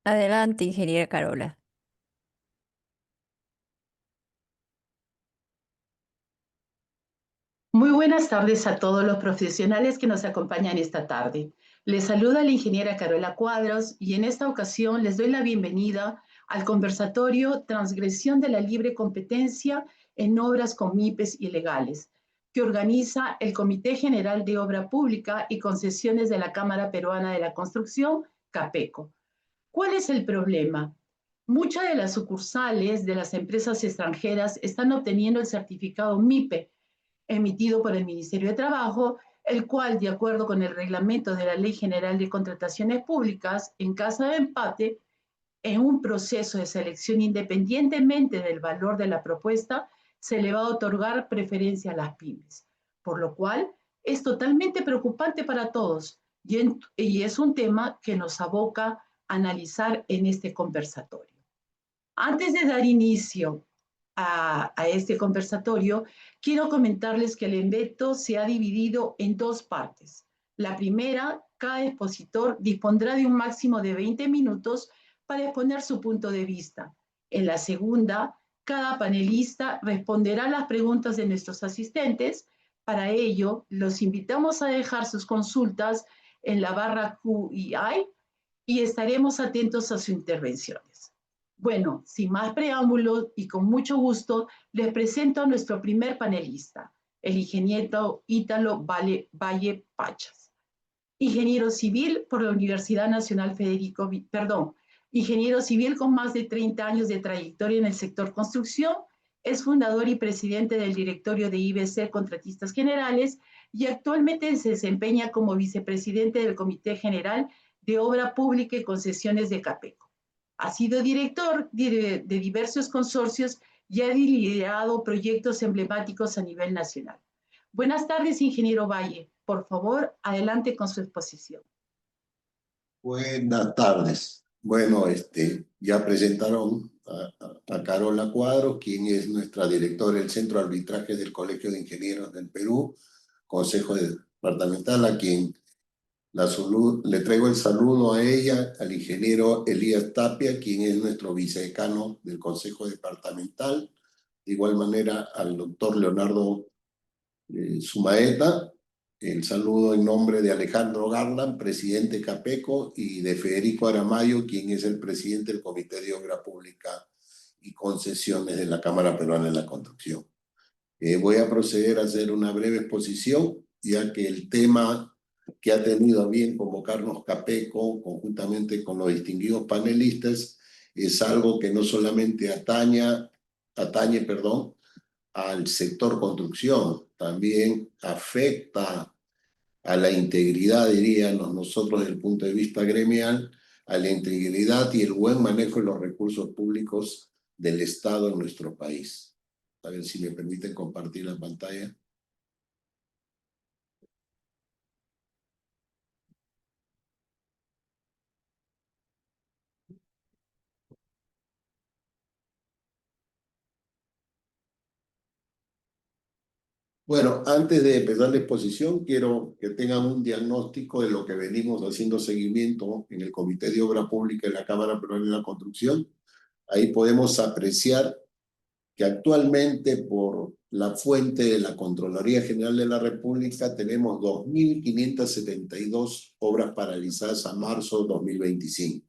Adelante, ingeniera Carola. Muy buenas tardes a todos los profesionales que nos acompañan esta tarde. Les saluda la ingeniera Carola Cuadros y en esta ocasión les doy la bienvenida al conversatorio Transgresión de la Libre Competencia en Obras con MIPES Ilegales, que organiza el Comité General de Obra Pública y Concesiones de la Cámara Peruana de la Construcción, CAPECO. ¿Cuál es el problema? Muchas de las sucursales de las empresas extranjeras están obteniendo el certificado MIPE emitido por el Ministerio de Trabajo, el cual, de acuerdo con el reglamento de la Ley General de Contrataciones Públicas, en caso de empate, en un proceso de selección independientemente del valor de la propuesta, se le va a otorgar preferencia a las pymes, por lo cual es totalmente preocupante para todos y es un tema que nos aboca a analizar en este conversatorio. Antes de dar inicio a este conversatorio, quiero comentarles que el evento se ha dividido en dos partes. La primera, cada expositor dispondrá de un máximo de 20 minutos para exponer su punto de vista. En la segunda, cada panelista responderá las preguntas de nuestros asistentes. Para ello, los invitamos a dejar sus consultas en la barra Q&A y estaremos atentos a sus intervenciones. Bueno, sin más preámbulos y con mucho gusto, les presento a nuestro primer panelista, el ingeniero Ítalo Valle Pachas, ingeniero civil por la Universidad Nacional ingeniero civil con más de 30 años de trayectoria en el sector construcción, es fundador y presidente del directorio de IBC Contratistas Generales y actualmente se desempeña como vicepresidente del Comité General de Obra Pública y Concesiones de CAPECO. Ha sido director de diversos consorcios y ha liderado proyectos emblemáticos a nivel nacional. Buenas tardes, ingeniero Valle. Por favor, adelante con su exposición. Buenas tardes. Bueno, ya presentaron a Carola Cuadros, quien es nuestra directora del Centro de Arbitraje del Colegio de Ingenieros del Perú, Consejo Departamental, a quien le traigo el saludo a ella, al ingeniero Elías Tapia, quien es nuestro vicedecano del Consejo Departamental, de igual manera al doctor Leonardo Sumaeta. El saludo en nombre de Alejandro Garland, presidente CAPECO, y de Federico Aramayo, quien es el presidente del Comité de Obra Pública y Concesiones de la Cámara Peruana de la Construcción. Voy a proceder a hacer una breve exposición, ya que el tema que ha tenido a bien convocarnos CAPECO, conjuntamente con los distinguidos panelistas, es algo que no solamente atañe al sector construcción, también afecta a la integridad, diríamos nosotros desde el punto de vista gremial, a la integridad y el buen manejo de los recursos públicos del Estado en nuestro país. A ver si me permiten compartir la pantalla. Bueno, antes de empezar la exposición, quiero que tengan un diagnóstico de lo que venimos haciendo seguimiento en el Comité de Obra Pública de la Cámara Peruana de la Construcción. Ahí podemos apreciar que actualmente por la fuente de la Contraloría General de la República tenemos 2.572 obras paralizadas a marzo de 2025.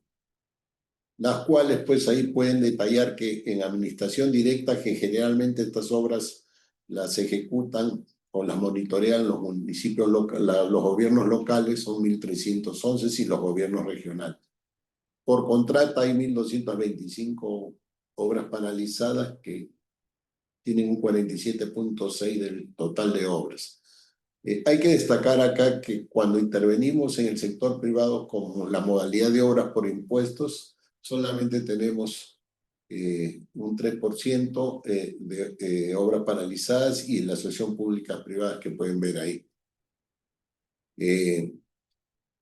Las cuales pues ahí pueden detallar que en administración directa, que generalmente estas obras las ejecutan o las monitorean los municipios los gobiernos locales, son 1.311 y los gobiernos regionales. Por contrata hay 1.225 obras paralizadas que tienen un 47.6% del total de obras. Hay que destacar acá que cuando intervenimos en el sector privado como la modalidad de obras por impuestos, solamente tenemos un 3% de obras paralizadas y en la asociación pública privada que pueden ver ahí.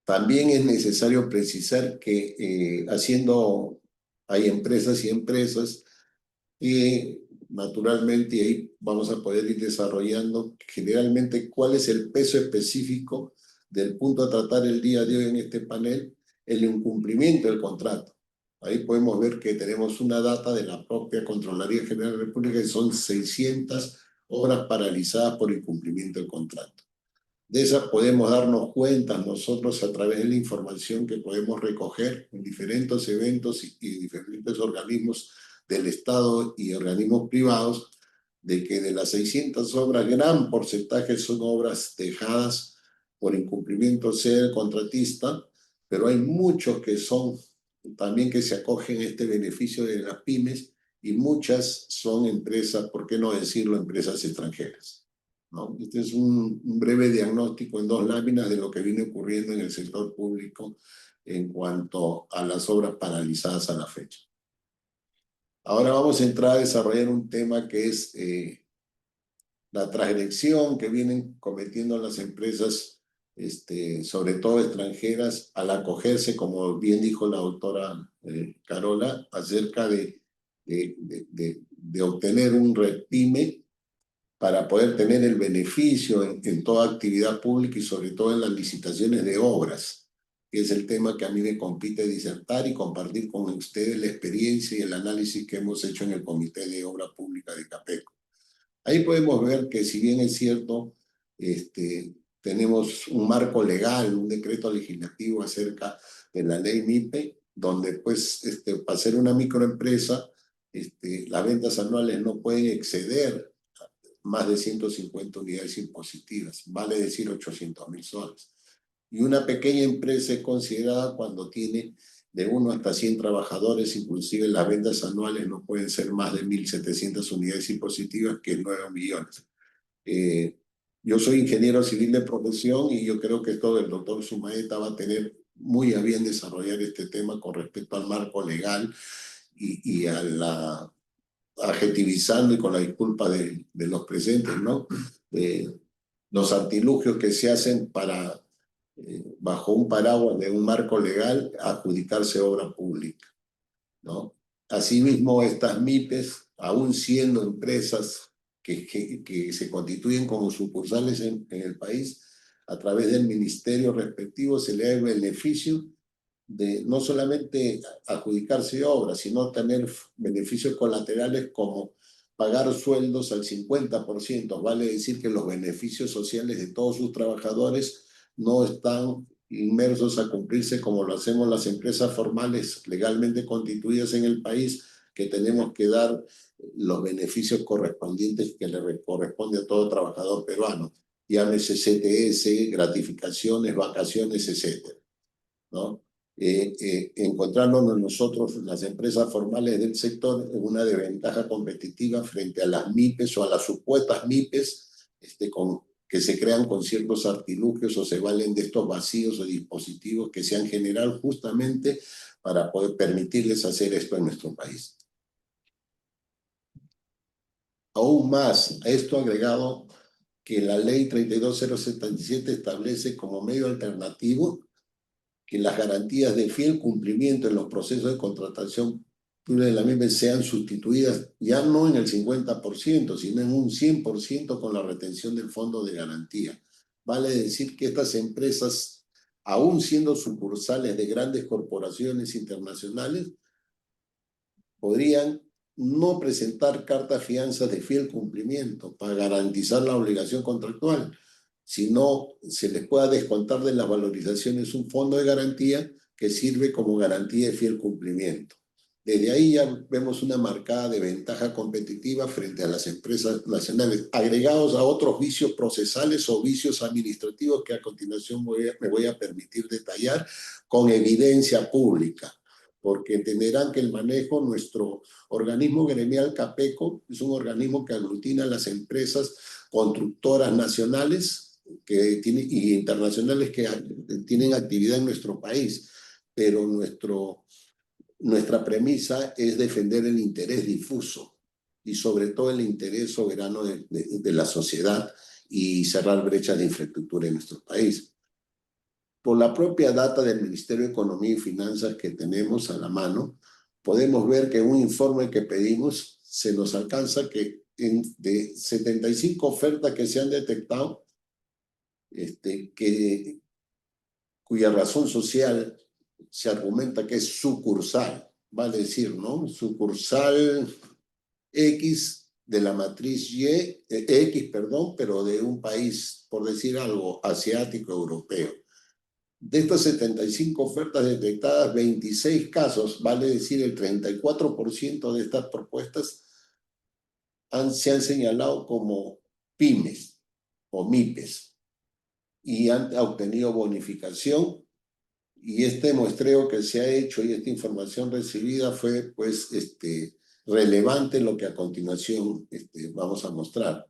También es necesario precisar que hay empresas y empresas y naturalmente y ahí vamos a poder ir desarrollando generalmente cuál es el peso específico del punto a tratar el día de hoy en este panel, el incumplimiento del contrato. Ahí podemos ver que tenemos una data de la propia Contraloría General de la República que son 600 obras paralizadas por incumplimiento del contrato. De esas podemos darnos cuenta nosotros a través de la información que podemos recoger en diferentes eventos y diferentes organismos del Estado y organismos privados, de que de las 600 obras, gran porcentaje son obras dejadas por incumplimiento sea del contratista, pero hay muchos que son también que se acogen a este beneficio de las pymes y muchas son empresas, ¿por qué no decirlo?, empresas extranjeras, ¿no? Este es un breve diagnóstico en 2 láminas de lo que viene ocurriendo en el sector público en cuanto a las obras paralizadas a la fecha. Ahora vamos a entrar a desarrollar un tema que es la transgresión que vienen cometiendo las empresas, sobre todo extranjeras, al acogerse, como bien dijo la doctora Carola, acerca de obtener un REPYME para poder tener el beneficio en toda actividad pública y sobre todo en las licitaciones de obras, que es el tema que a mí me compete disertar y compartir con ustedes la experiencia y el análisis que hemos hecho en el Comité de Obra Pública de Capeco. Ahí podemos ver que, si bien es cierto, tenemos un marco legal, un decreto legislativo acerca de la ley MIPE, donde pues para ser una microempresa, las ventas anuales no pueden exceder más de 150 unidades impositivas, vale decir 800.000 soles. Y una pequeña empresa es considerada cuando tiene de 1 hasta 100 trabajadores, inclusive las ventas anuales no pueden ser más de 1.700 unidades impositivas, que es 9 millones. Yo soy ingeniero civil de profesión y yo creo que todo el doctor Sumaeta va a tener muy a bien desarrollar este tema con respecto al marco legal y a la adjetivizando y con la disculpa de los presentes, ¿no? Los artilugios que se hacen para, bajo un paraguas de un marco legal, adjudicarse obra pública, ¿no? Asimismo, estas MIPES, aún siendo empresas que se constituyen como sucursales en el país, a través del ministerio respectivo se le da el beneficio de no solamente adjudicarse obras, sino tener beneficios colaterales como pagar sueldos al 50%. Vale decir que los beneficios sociales de todos sus trabajadores no están inmersos a cumplirse como lo hacemos las empresas formales legalmente constituidas en el país, que tenemos que dar los beneficios correspondientes que le corresponde a todo trabajador peruano, llámese CTS, gratificaciones, vacaciones, etcétera, ¿no? Encontrándonos nosotros, las empresas formales del sector, en una desventaja competitiva frente a las MIPES o a las supuestas MIPES, que se crean con ciertos artilugios o se valen de estos vacíos o dispositivos que se han generado justamente para poder permitirles hacer esto en nuestro país. Aún más, a esto agregado que la ley 32077 establece como medio alternativo que las garantías de fiel cumplimiento en los procesos de contratación de la MIPE sean sustituidas ya no en el 50%, sino en un 100% con la retención del fondo de garantía. Vale decir que estas empresas, aún siendo sucursales de grandes corporaciones internacionales, podrían no presentar cartas fianzas de fiel cumplimiento para garantizar la obligación contractual, sino se les pueda descontar de las valorizaciones un fondo de garantía que sirve como garantía de fiel cumplimiento. Desde ahí ya vemos una marcada desventaja competitiva frente a las empresas nacionales, agregados a otros vicios procesales o vicios administrativos que a continuación me voy a permitir detallar con evidencia pública, porque entenderán que el manejo, nuestro organismo gremial Capeco, es un organismo que aglutina las empresas constructoras nacionales y internacionales que tienen actividad en nuestro país, pero nuestra premisa es defender el interés difuso y sobre todo el interés soberano de la sociedad y cerrar brechas de infraestructura en nuestro país. Por la propia data del Ministerio de Economía y Finanzas que tenemos a la mano, podemos ver que en un informe que pedimos se nos alcanza que de 75 ofertas que se han detectado, cuya razón social se argumenta que es sucursal, vale decir, ¿no? Sucursal X de la matriz X, perdón, pero de un país, por decir algo, asiático, europeo. De estas 75 ofertas detectadas, 26 casos, vale decir el 34% de estas propuestas se han señalado como pymes o MIPES y han obtenido bonificación. Y este muestreo que se ha hecho y esta información recibida fue pues relevante lo que a continuación vamos a mostrar.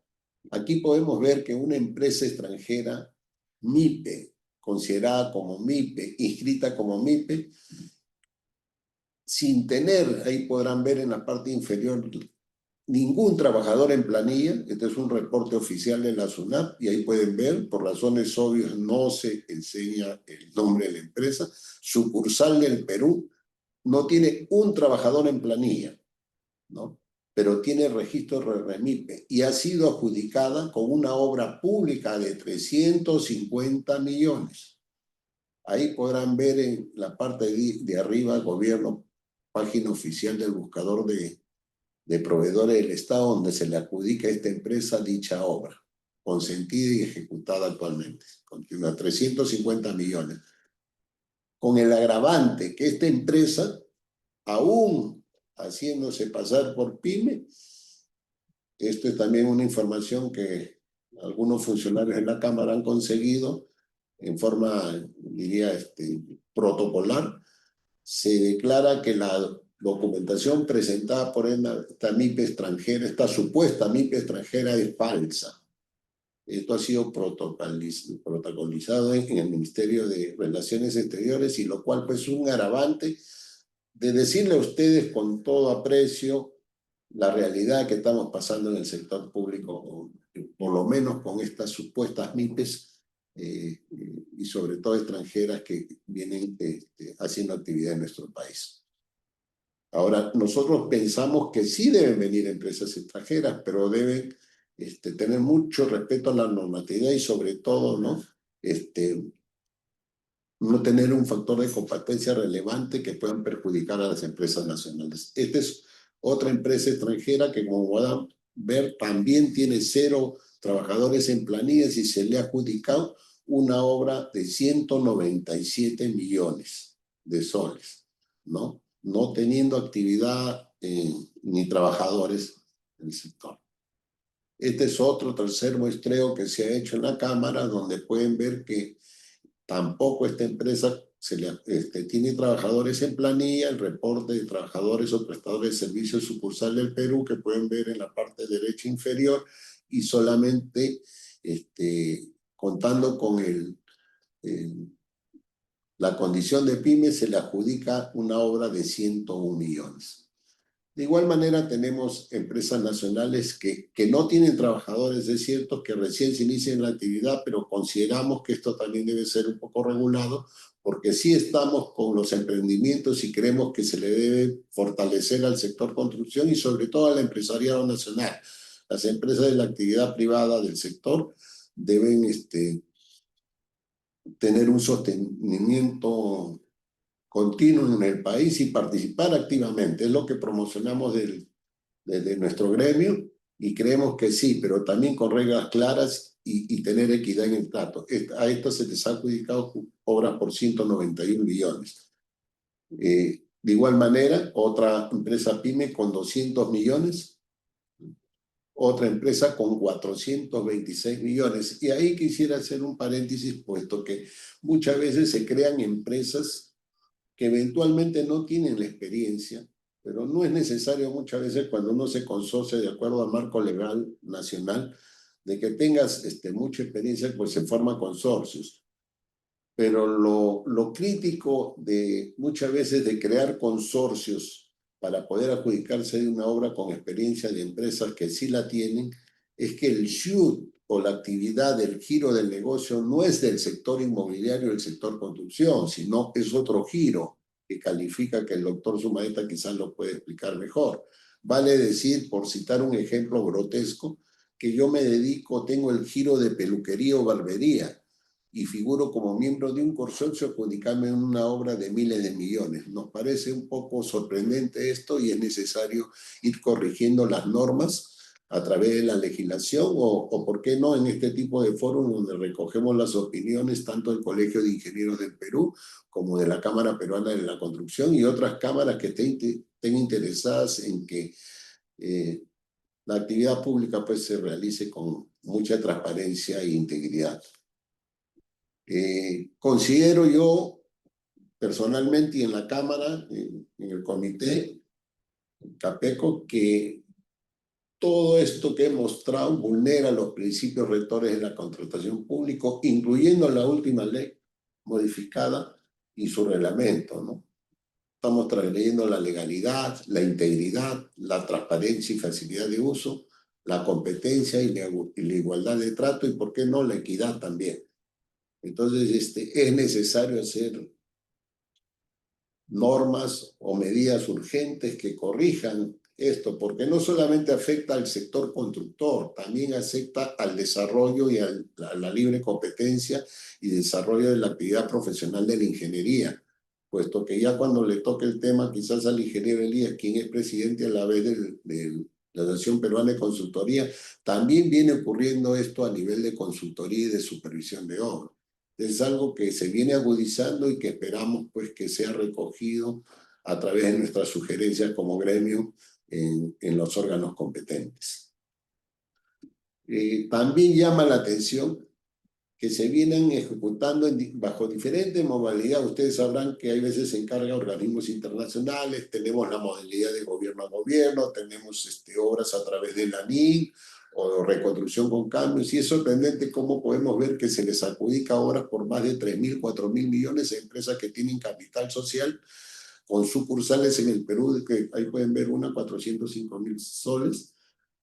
Aquí podemos ver que una empresa extranjera MIPE, considerada como MIPE, inscrita como MIPE, sin tener, ahí podrán ver en la parte inferior, ningún trabajador en planilla. Este es un reporte oficial de la SUNAT y ahí pueden ver, por razones obvias no se enseña el nombre de la empresa. Sucursal del Perú no tiene un trabajador en planilla, ¿no? Pero tiene registro REMIPE y ha sido adjudicada con una obra pública de 350 millones. Ahí podrán ver en la parte de arriba, gobierno, página oficial del buscador de proveedores del Estado, donde se le adjudica a esta empresa dicha obra, consentida y ejecutada actualmente, continúa 350 millones. Con el agravante que esta empresa, aún haciéndose pasar por PYME, esto es también una información que algunos funcionarios de la Cámara han conseguido en forma, diría, protocolar, se declara que la documentación presentada por esta MIPE extranjera, esta supuesta MIPE extranjera, es falsa. Esto ha sido protocolizado en el Ministerio de Relaciones Exteriores, y lo cual pues es un agravante de decirle a ustedes con todo aprecio la realidad que estamos pasando en el sector público, por lo menos con estas supuestas MIPES, y sobre todo extranjeras que vienen haciendo actividad en nuestro país. Ahora, nosotros pensamos que sí deben venir empresas extranjeras, pero deben tener mucho respeto a la normatividad y sobre todo, ¿no? No tener un factor de competencia relevante que puedan perjudicar a las empresas nacionales. Esta es otra empresa extranjera que, como puedan ver, también tiene 0 trabajadores en planillas y se le ha adjudicado una obra de 197 millones de soles, ¿no? No teniendo actividad ni trabajadores en el sector. Este es otro tercer muestreo que se ha hecho en la Cámara, donde pueden ver que tampoco esta empresa tiene trabajadores en planilla. El reporte de trabajadores o prestadores de servicios sucursal del Perú, que pueden ver en la parte derecha inferior, y solamente contando con la condición de PYME, se le adjudica una obra de 101 millones. De igual manera tenemos empresas nacionales que no tienen trabajadores, es cierto, que recién se inician la actividad, pero consideramos que esto también debe ser un poco regulado, porque sí estamos con los emprendimientos y creemos que se le debe fortalecer al sector construcción y sobre todo al empresariado nacional. Las empresas de la actividad privada del sector deben tener un sostenimiento continuo en el país y participar activamente. Es lo que promocionamos desde nuestro gremio, y creemos que sí, pero también con reglas claras y tener equidad en el trato. A esto se les ha adjudicado obras por 191 millones. De igual manera, otra empresa PYME con 200 millones, otra empresa con 426 millones. Y ahí quisiera hacer un paréntesis, puesto que muchas veces se crean empresas que eventualmente no tienen la experiencia, pero no es necesario muchas veces, cuando uno se consocia de acuerdo al marco legal nacional, de que tengas mucha experiencia, pues se forman consorcios. Pero lo crítico de muchas veces de crear consorcios para poder adjudicarse de una obra con experiencia de empresas que sí la tienen, es que el shoot o la actividad del giro del negocio no es del sector inmobiliario, del sector construcción, sino es otro giro que califica, que el doctor Sumaeta quizás lo puede explicar mejor. Vale decir, por citar un ejemplo grotesco, que yo me dedico, tengo el giro de peluquería o barbería, y figuro como miembro de un consorcio adjudicando en una obra de miles de millones. Nos parece un poco sorprendente esto y es necesario ir corrigiendo las normas a través de la legislación o por qué no en este tipo de foros donde recogemos las opiniones tanto del Colegio de Ingenieros del Perú como de la Cámara Peruana de la Construcción y otras cámaras que estén interesadas en que la actividad pública pues se realice con mucha transparencia e integridad. Considero yo personalmente y en la Cámara, en el comité CAPECO, que todo esto que he mostrado vulnera los principios rectores de la contratación pública, incluyendo la última ley modificada y su reglamento, ¿no? Estamos transgrediendo la legalidad, la integridad, la transparencia y facilidad de uso, la competencia y la igualdad de trato y, ¿por qué no?, la equidad también. Entonces, es necesario hacer normas o medidas urgentes que corrijan esto, porque no solamente afecta al sector constructor, también afecta al desarrollo y a la libre competencia y desarrollo de la actividad profesional de la ingeniería, puesto que ya cuando le toque el tema quizás al ingeniero Elías, quien es presidente a la vez de la Asociación Peruana de Consultoría, también viene ocurriendo esto a nivel de consultoría y de supervisión de obra. Es algo que se viene agudizando y que esperamos pues que sea recogido a través de nuestras sugerencias como gremio en los órganos competentes. También llama la atención que se vienen ejecutando bajo diferentes modalidades. Ustedes sabrán que hay veces se encarga organismos internacionales, tenemos la modalidad de gobierno a gobierno, tenemos obras a través de la NIC, o reconstrucción con cambios, y es sorprendente cómo podemos ver que se les adjudica ahora por más de 3.000, 4.000 millones a empresas que tienen capital social, con sucursales en el Perú, que ahí pueden ver una 405.000 soles,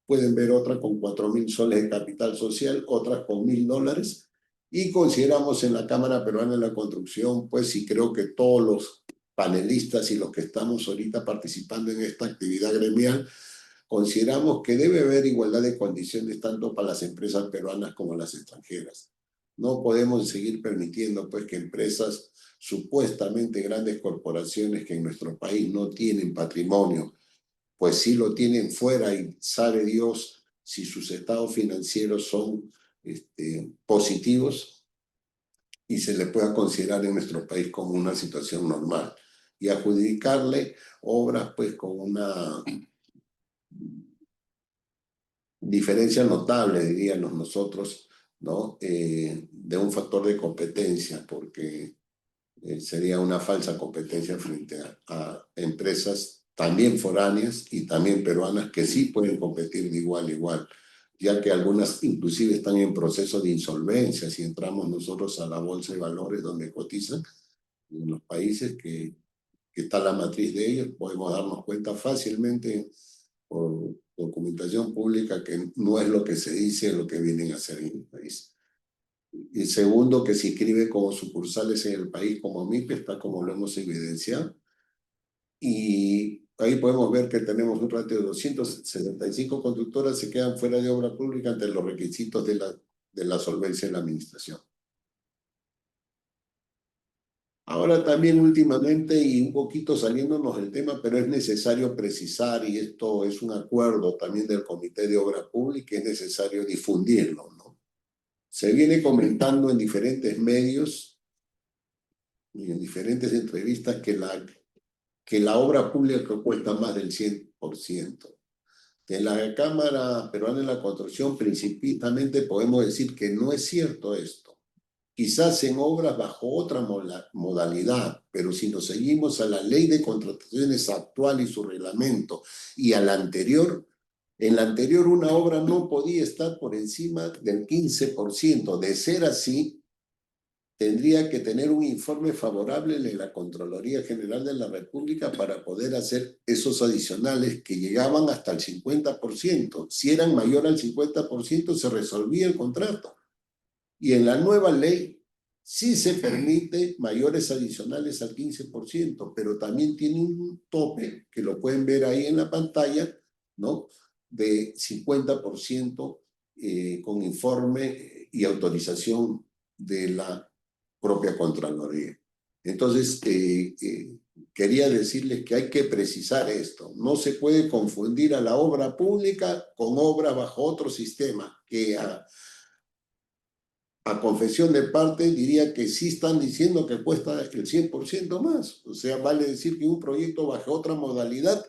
pueden ver otra con 4.000 soles de capital social, otras con $1.000, y consideramos en la Cámara Peruana de la Construcción, pues, y creo que todos los panelistas y los que estamos ahorita participando en esta actividad gremial, consideramos que debe haber igualdad de condiciones tanto para las empresas peruanas como las extranjeras. No podemos seguir permitiendo pues que empresas, supuestamente grandes corporaciones que en nuestro país no tienen patrimonio, pues sí lo tienen fuera y sabe Dios si sus estados financieros son positivos y se le pueda considerar en nuestro país como una situación normal y adjudicarle obras pues con una diferencia notable, diríamos nosotros, ¿no? De un factor de competencia, porque sería una falsa competencia frente a empresas también foráneas y también peruanas que sí pueden competir de igual a igual, ya que algunas inclusive están en proceso de insolvencia. Si entramos nosotros a la bolsa de valores donde cotizan, en los países que está la matriz de ellos, podemos darnos cuenta fácilmente por documentación pública que no es lo que se dice lo que vienen a hacer en el país. Y segundo, que se inscribe como sucursales en el país como MIPE, está como lo hemos evidenciado. Y ahí podemos ver que tenemos un ratio de 275 constructoras se quedan fuera de obra pública ante los requisitos de la solvencia de la administración. Ahora también últimamente, y un poquito saliéndonos del tema, pero es necesario precisar, y esto es un acuerdo también del Comité de Obra Pública, es necesario difundirlo, ¿no? Se viene comentando en diferentes medios y en diferentes entrevistas que la obra pública cuesta más del 100%. De la Cámara Peruana de la Construcción, principalmente podemos decir que no es cierto esto. Quizás en obras bajo otra modalidad, pero si nos seguimos a la ley de contrataciones actual y su reglamento y a la anterior, en la anterior una obra no podía estar por encima del 15%. De ser así, tendría que tener un informe favorable de la Contraloría General de la República para poder hacer esos adicionales que llegaban hasta el 50%. Si eran mayor al 50%, se resolvía el contrato. Y en la nueva ley sí se permite mayores adicionales al 15%, pero también tiene un tope, que lo pueden ver ahí en la pantalla, ¿no? De 50% con informe y autorización de la propia Contraloría. Entonces, quería decirles que hay que precisar esto. No se puede confundir a la obra pública con obra bajo otro sistema, que a confesión de parte diría que sí están diciendo que cuesta el 100% más. O sea, vale decir que un proyecto bajo otra modalidad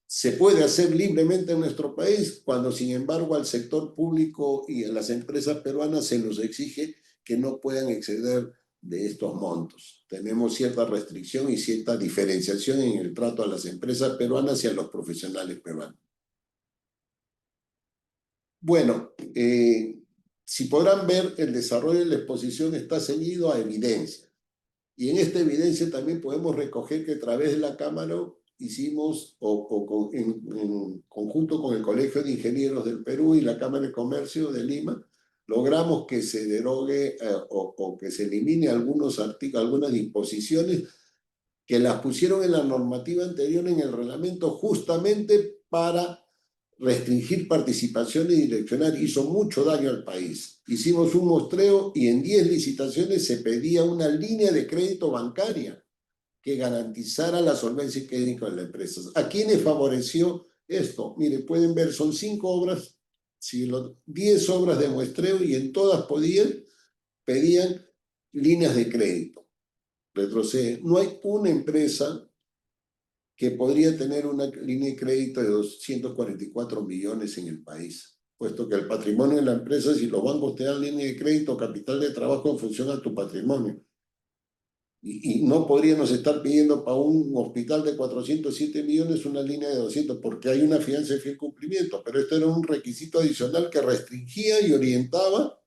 se puede hacer libremente en nuestro país, cuando sin embargo al sector público y a las empresas peruanas se nos exige que no puedan exceder de estos montos. Tenemos cierta restricción y cierta diferenciación en el trato a las empresas peruanas y a los profesionales peruanos. Bueno, si podrán ver, el desarrollo de la exposición está ceñido a evidencia. Y en esta evidencia también podemos recoger que a través de la Cámara hicimos, en conjunto con el Colegio de Ingenieros del Perú y la Cámara de Comercio de Lima, logramos que se derogue o que se elimine algunos artículos, algunas disposiciones que las pusieron en la normativa anterior en el reglamento justamente para restringir participación y direccionar. Hizo mucho daño al país. Hicimos un muestreo y en 10 licitaciones se pedía una línea de crédito bancaria que garantizara la solvencia crédito de la empresa. ¿A quiénes favoreció esto? Mire, pueden ver, son 5 obras, 10 obras de muestreo y en todas pedían líneas de crédito. Retrocede. No hay una empresa que podría tener una línea de crédito de 244 millones en el país, puesto que el patrimonio de la empresa, si los bancos te dan línea de crédito, capital de trabajo en función a tu patrimonio. Y no podríamos estar pidiendo para un hospital de 407 millones una línea de 200, porque hay una fianza de fiel cumplimiento, pero esto era un requisito adicional que restringía y orientaba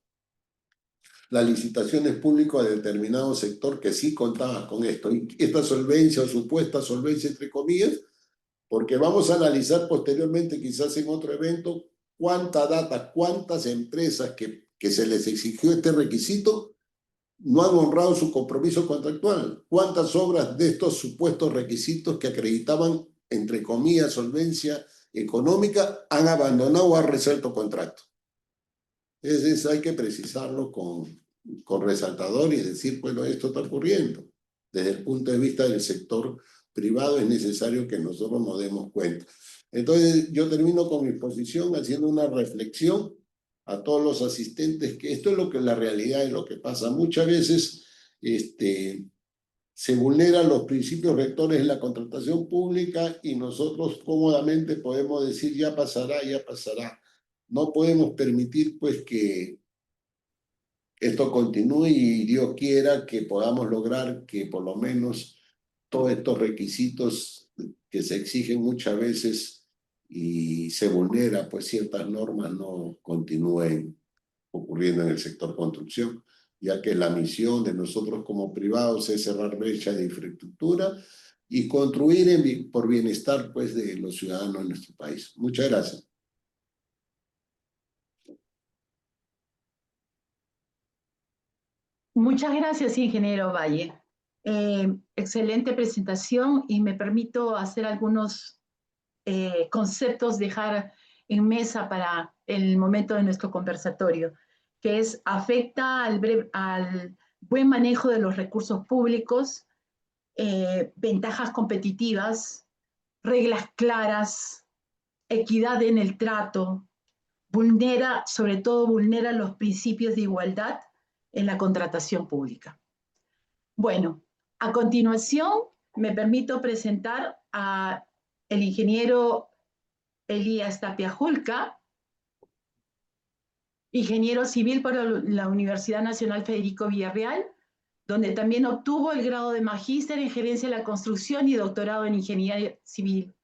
las licitaciones públicas a determinado sector que sí contaba con esto. Y esta solvencia o supuesta solvencia, entre comillas, porque vamos a analizar posteriormente, quizás en otro evento, cuánta data, cuántas empresas que se les exigió este requisito no han honrado su compromiso contractual. ¿Cuántas obras de estos supuestos requisitos que acreditaban, entre comillas, solvencia económica, han abandonado o han resuelto contrato? Es hay que precisarlo con resaltador y decir, bueno, esto está ocurriendo. Desde el punto de vista del sector privado es necesario que nosotros nos demos cuenta. Entonces, yo termino con mi posición haciendo una reflexión a todos los asistentes, que esto es lo que la realidad es lo que pasa. Muchas veces se vulneran los principios rectores de la contratación pública y nosotros cómodamente podemos decir ya pasará, ya pasará. No podemos permitir pues que esto continúe y Dios quiera que podamos lograr que por lo menos todos estos requisitos que se exigen muchas veces y se vulnera pues ciertas normas no continúen ocurriendo en el sector construcción, ya que la misión de nosotros como privados es cerrar brechas de infraestructura y construir por bienestar pues de los ciudadanos de nuestro país. Muchas gracias. Muchas gracias, ingeniero Valle. Excelente presentación y me permito hacer algunos conceptos, dejar en mesa para el momento de nuestro conversatorio, que es afecta al buen manejo de los recursos públicos, ventajas competitivas, reglas claras, equidad en el trato, sobre todo vulnera los principios de igualdad en la contratación pública. Bueno, a continuación me permito presentar a el ingeniero Elías Tapia Julca, ingeniero civil por la Universidad Nacional Federico Villarreal, donde también obtuvo el grado de magíster en gerencia de la construcción y doctorado en ingeniería civil.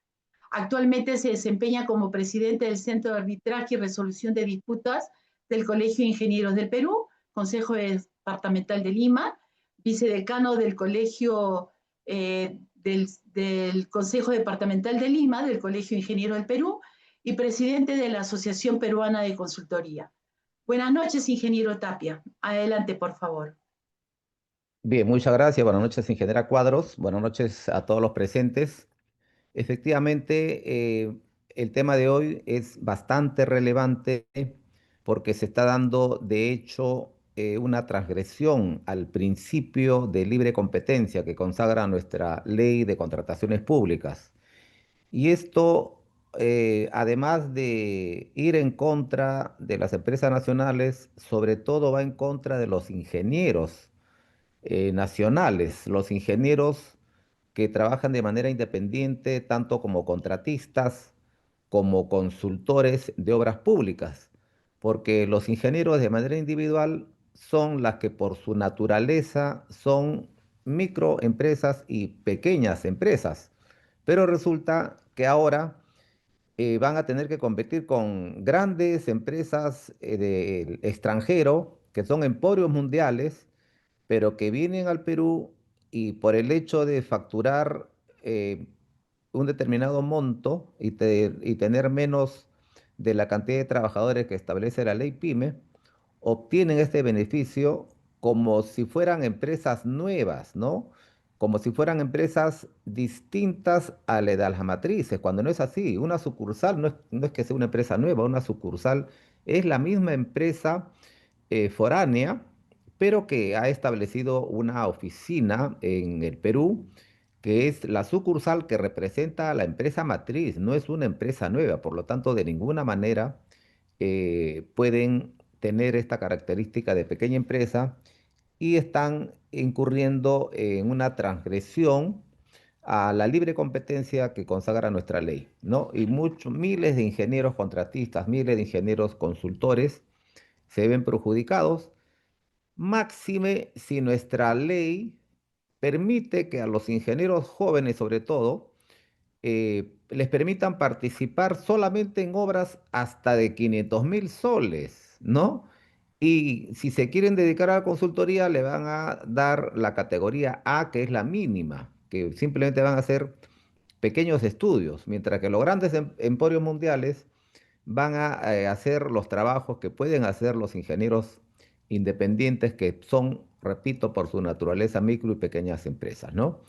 Actualmente se desempeña como presidente del Centro de Arbitraje y Resolución de Disputas del Colegio de Ingenieros del Perú, Consejo Departamental de Lima, vicedecano del Colegio del Consejo Departamental de Lima, del Colegio de Ingenieros del Perú, y presidente de la Asociación Peruana de Consultoría. Buenas noches, ingeniero Tapia. Adelante, por favor. Bien, muchas gracias. Buenas noches, ingeniera Cuadros. Buenas noches a todos los presentes. Efectivamente, el tema de hoy es bastante relevante porque se está dando, de hecho, una transgresión al principio de libre competencia que consagra nuestra ley de contrataciones públicas. Y esto, además de ir en contra de las empresas nacionales, sobre todo va en contra de los ingenieros nacionales, los ingenieros que trabajan de manera independiente, tanto como contratistas como consultores de obras públicas, porque los ingenieros de manera individual son las que por su naturaleza son microempresas y pequeñas empresas, pero resulta que ahora van a tener que competir con grandes empresas del extranjero, que son emporios mundiales, pero que vienen al Perú y por el hecho de facturar eh, un determinado monto y tener menos de la cantidad de trabajadores que establece la ley PYME, obtienen este beneficio como si fueran empresas nuevas, ¿no? Como si fueran empresas distintas a la de las matrices, cuando no es así. Una sucursal no es que sea una empresa nueva, una sucursal es la misma empresa foránea, pero que ha establecido una oficina en el Perú, que es la sucursal que representa a la empresa matriz, no es una empresa nueva, por lo tanto, de ninguna manera pueden tener esta característica de pequeña empresa y están incurriendo en una transgresión a la libre competencia que consagra nuestra ley, ¿no? Y muchos, miles de ingenieros contratistas, miles de ingenieros consultores se ven perjudicados, máxime si nuestra ley permite que a los ingenieros jóvenes, sobre todo, les permitan participar solamente en obras hasta de 500.000 soles, ¿no? Y si se quieren dedicar a la consultoría, le van a dar la categoría A, que es la mínima, que simplemente van a hacer pequeños estudios, mientras que los grandes emporios mundiales van a hacer los trabajos que pueden hacer los ingenieros independientes, que son, repito, por su naturaleza micro y pequeñas empresas, ¿no?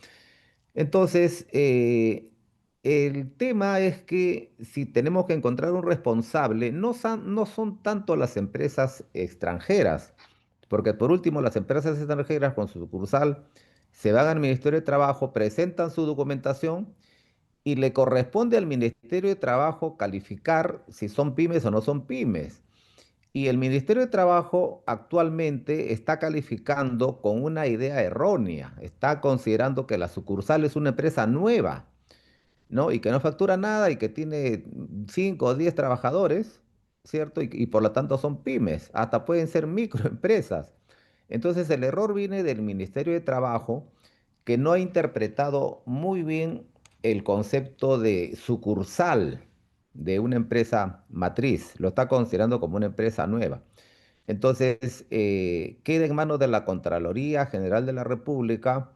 Entonces, el tema es que si tenemos que encontrar un responsable, no son tanto las empresas extranjeras, porque por último las empresas extranjeras con su sucursal se van al Ministerio de Trabajo, presentan su documentación y le corresponde al Ministerio de Trabajo calificar si son pymes o no son pymes. Y el Ministerio de Trabajo actualmente está calificando con una idea errónea. Está considerando que la sucursal es una empresa nueva, ¿no? Y que no factura nada y que tiene 5 o 10 trabajadores, ¿cierto? Y por lo tanto son pymes, hasta pueden ser microempresas. Entonces el error viene del Ministerio de Trabajo, que no ha interpretado muy bien el concepto de sucursal de una empresa matriz, lo está considerando como una empresa nueva. Entonces, queda en manos de la Contraloría General de la República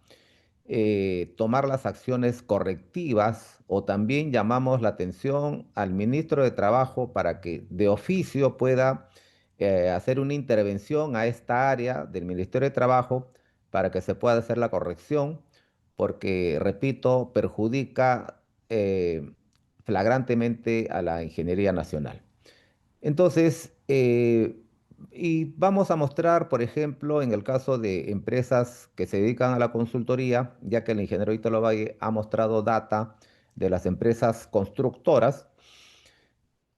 tomar las acciones correctivas, o también llamamos la atención al ministro de Trabajo para que de oficio pueda hacer una intervención a esta área del Ministerio de Trabajo para que se pueda hacer la corrección, porque, repito, perjudica flagrantemente a la ingeniería nacional. Entonces, y vamos a mostrar, por ejemplo, en el caso de empresas que se dedican a la consultoría, ya que el ingeniero Ítalo Valle ha mostrado data de las empresas constructoras,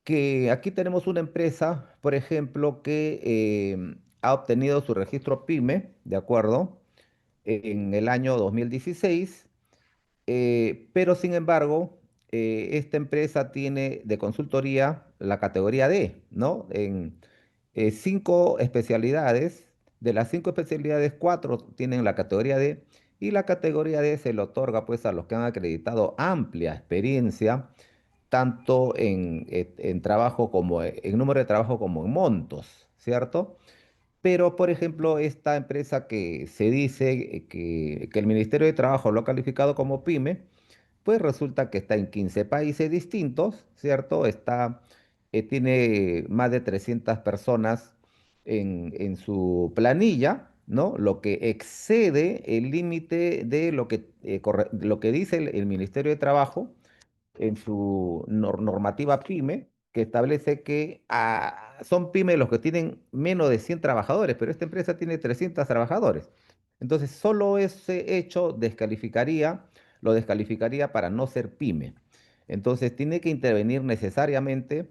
que aquí tenemos una empresa, por ejemplo, que ha obtenido su registro PYME, ¿de acuerdo? En el año 2016, pero sin embargo, esta empresa tiene de consultoría la categoría D, ¿no? En 5 especialidades, de las 5 especialidades, 4 tienen la categoría D, y la categoría D se le otorga pues a los que han acreditado amplia experiencia, tanto en trabajo como en número de trabajo como en montos, ¿cierto? Pero, por ejemplo, esta empresa que se dice que el Ministerio de Trabajo lo ha calificado como pyme, pues resulta que está en 15 países distintos, ¿cierto? Tiene más de 300 personas en su planilla, ¿no? Lo que excede el límite de lo que dice el Ministerio de Trabajo en su normativa PYME, que establece que son pymes los que tienen menos de 100 trabajadores, pero esta empresa tiene 300 trabajadores. Entonces, solo ese hecho lo descalificaría para no ser pyme. Entonces, tiene que intervenir necesariamente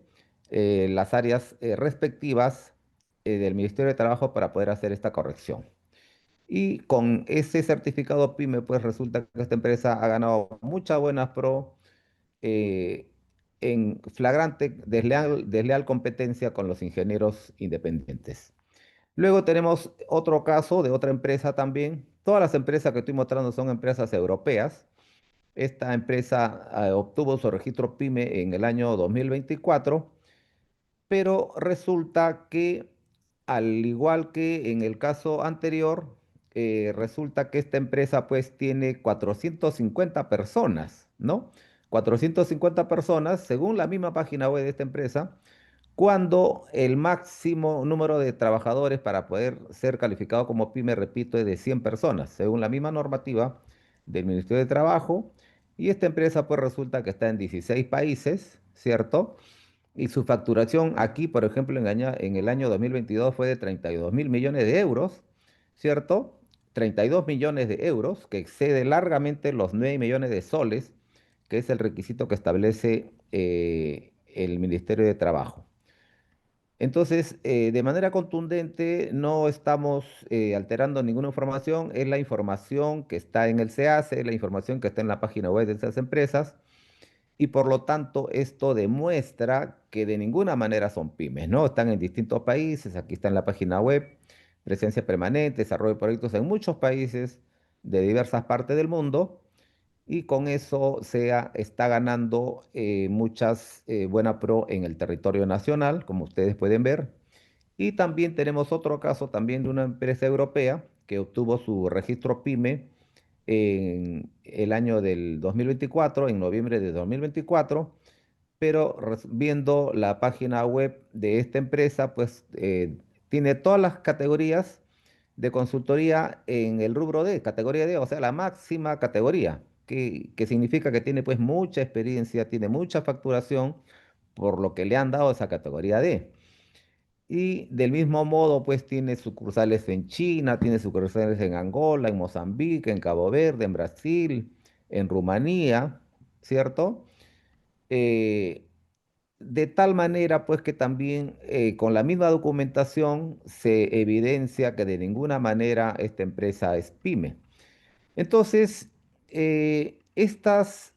las áreas respectivas del Ministerio de Trabajo para poder hacer esta corrección. Y con ese certificado PYME, pues resulta que esta empresa ha ganado muchas buenas pro eh, en flagrante desleal competencia con los ingenieros independientes. Luego tenemos otro caso de otra empresa también. Todas las empresas que estoy mostrando son empresas europeas. Esta empresa obtuvo su registro PYME en el año 2024, pero resulta que, al igual que en el caso anterior, resulta que esta empresa pues tiene 450 personas, ¿no? 450 personas, según la misma página web de esta empresa, cuando el máximo número de trabajadores para poder ser calificado como pyme, repito, es de 100 personas, según la misma normativa del Ministerio de Trabajo. Y esta empresa pues resulta que está en 16 países, ¿cierto? Y su facturación aquí, por ejemplo, en el año 2022 fue de 32 mil millones de euros, ¿cierto? 32 millones de euros, que excede largamente los 9 millones de soles, que es el requisito que establece el Ministerio de Trabajo. Entonces, de manera contundente, no estamos alterando ninguna información, es la información que está en el SEACE, es la información que está en la página web de esas empresas, y por lo tanto esto demuestra que de ninguna manera son pymes, ¿no? Están en distintos países, aquí está en la página web, presencia permanente, desarrollo de proyectos en muchos países de diversas partes del mundo, y con eso SEA está ganando muchas buena pro en el territorio nacional, como ustedes pueden ver. Y también tenemos otro caso también de una empresa europea que obtuvo su registro PYME en el año del 2024, en noviembre de 2024, pero viendo la página web de esta empresa, pues tiene todas las categorías de consultoría en el rubro D, categoría D, o sea, la máxima categoría, que significa que tiene pues mucha experiencia, tiene mucha facturación, por lo que le han dado esa categoría D. Y del mismo modo, pues tiene sucursales en China, tiene sucursales en Angola, en Mozambique, en Cabo Verde, en Brasil, en Rumanía, ¿cierto? Eh, de tal manera, pues que también con la misma documentación se evidencia que de ninguna manera esta empresa es pyme. Entonces, estas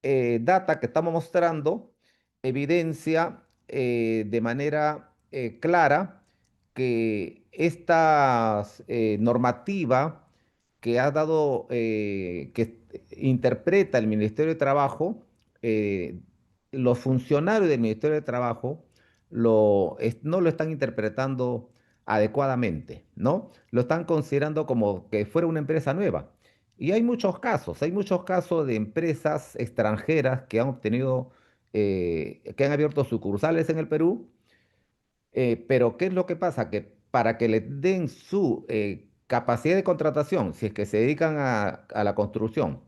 data que estamos mostrando evidencia de manera clara que esta normativa que ha dado, que interpreta el Ministerio de Trabajo, los funcionarios del Ministerio de Trabajo no lo están interpretando adecuadamente, ¿no? Lo están considerando como que fuera una empresa nueva. Y hay muchos casos de empresas extranjeras que han obtenido, que han abierto sucursales en el Perú, pero ¿qué es lo que pasa? Que para que le den su capacidad de contratación, si es que se dedican a la construcción,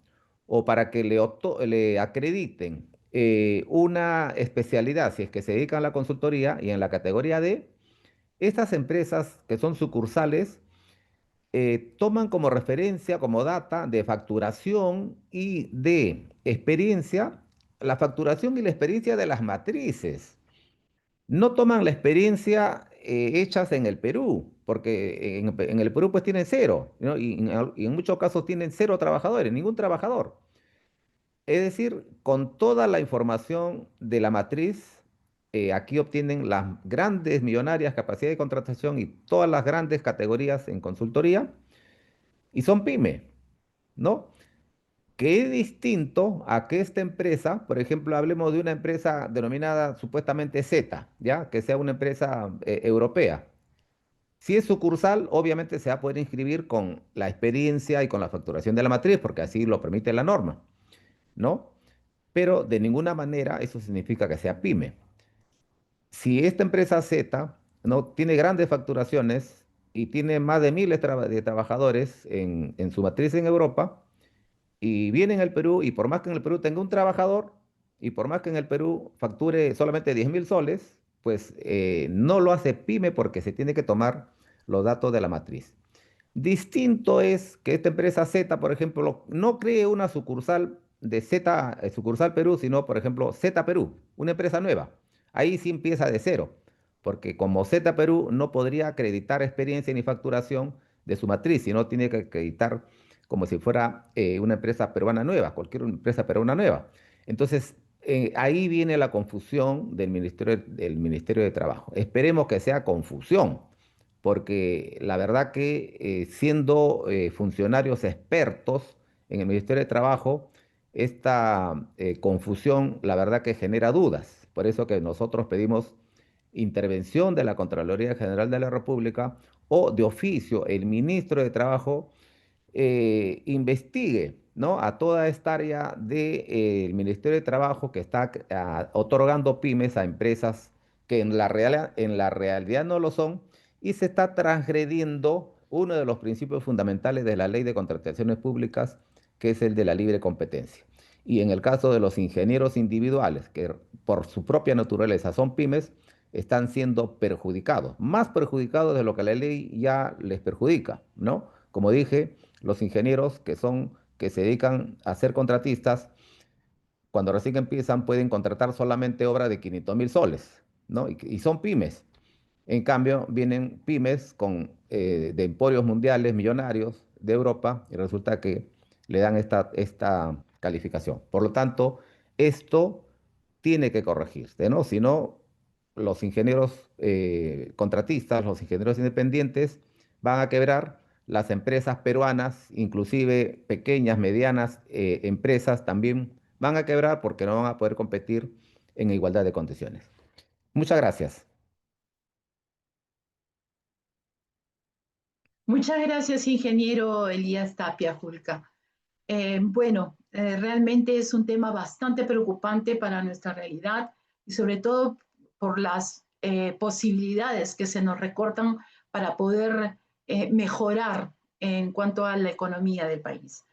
o para que le acrediten una especialidad, si es que se dedican a la consultoría y en la categoría D, estas empresas que son sucursales, toman como referencia, como data de facturación y de experiencia, la facturación y la experiencia de las matrices. No toman la experiencia hechas en el Perú, porque en el Perú pues tienen cero, ¿no? Y en muchos casos tienen cero trabajadores, ningún trabajador. Es decir, con toda la información de la matriz, aquí obtienen las grandes millonarias capacidades de contratación y todas las grandes categorías en consultoría y son pyme, ¿no? Que es distinto a que esta empresa, por ejemplo, hablemos de una empresa denominada supuestamente Z, ¿ya? Que sea una empresa europea. Si es sucursal, obviamente se va a poder inscribir con la experiencia y con la facturación de la matriz, porque así lo permite la norma, ¿no? Pero de ninguna manera eso significa que sea pyme. Si esta empresa Z, ¿no? Tiene grandes facturaciones y tiene más de miles de trabajadores en su matriz en Europa, y viene en el Perú, y por más que en el Perú tenga un trabajador, y por más que en el Perú facture solamente 10.000 soles, pues no lo hace pyme porque se tiene que tomar los datos de la matriz. Distinto es que esta empresa Z, por ejemplo, no cree una sucursal de Z, sucursal Perú, sino, por ejemplo, Z Perú, una empresa nueva. Ahí sí empieza de cero, porque como Z Perú no podría acreditar experiencia ni facturación de su matriz, sino tiene que acreditar como si fuera una empresa peruana nueva, cualquier empresa peruana nueva. Entonces, ahí viene la confusión del Ministerio de Trabajo. Esperemos que sea confusión, porque la verdad que siendo funcionarios expertos en el Ministerio de Trabajo, esta confusión, la verdad que genera dudas. Por eso que nosotros pedimos intervención de la Contraloría General de la República o de oficio el ministro de Trabajo investigue, ¿no? A toda esta área del Ministerio de Trabajo que está otorgando pymes a empresas que en la realidad no lo son y se está transgrediendo uno de los principios fundamentales de la Ley de Contrataciones Públicas, que es el de la libre competencia. Y en el caso de los ingenieros individuales, que por su propia naturaleza son pymes, están siendo perjudicados, más perjudicados de lo que la ley ya les perjudica, ¿no? Como dije, los ingenieros que se dedican a ser contratistas, cuando recién empiezan pueden contratar solamente obra de 500.000 soles, ¿no? Y son pymes. En cambio, vienen pymes de emporios mundiales, millonarios de Europa, y resulta que le dan esta calificación. Por lo tanto, esto tiene que corregirse, ¿no? Si no, los ingenieros contratistas, los ingenieros independientes van a quebrar, las empresas peruanas, inclusive pequeñas, medianas empresas también van a quebrar porque no van a poder competir en igualdad de condiciones. Muchas gracias. Muchas gracias, ingeniero Elías Tapia Julca. Realmente es un tema bastante preocupante para nuestra realidad y sobre todo por las posibilidades que se nos recortan para poder mejorar en cuanto a la economía del país.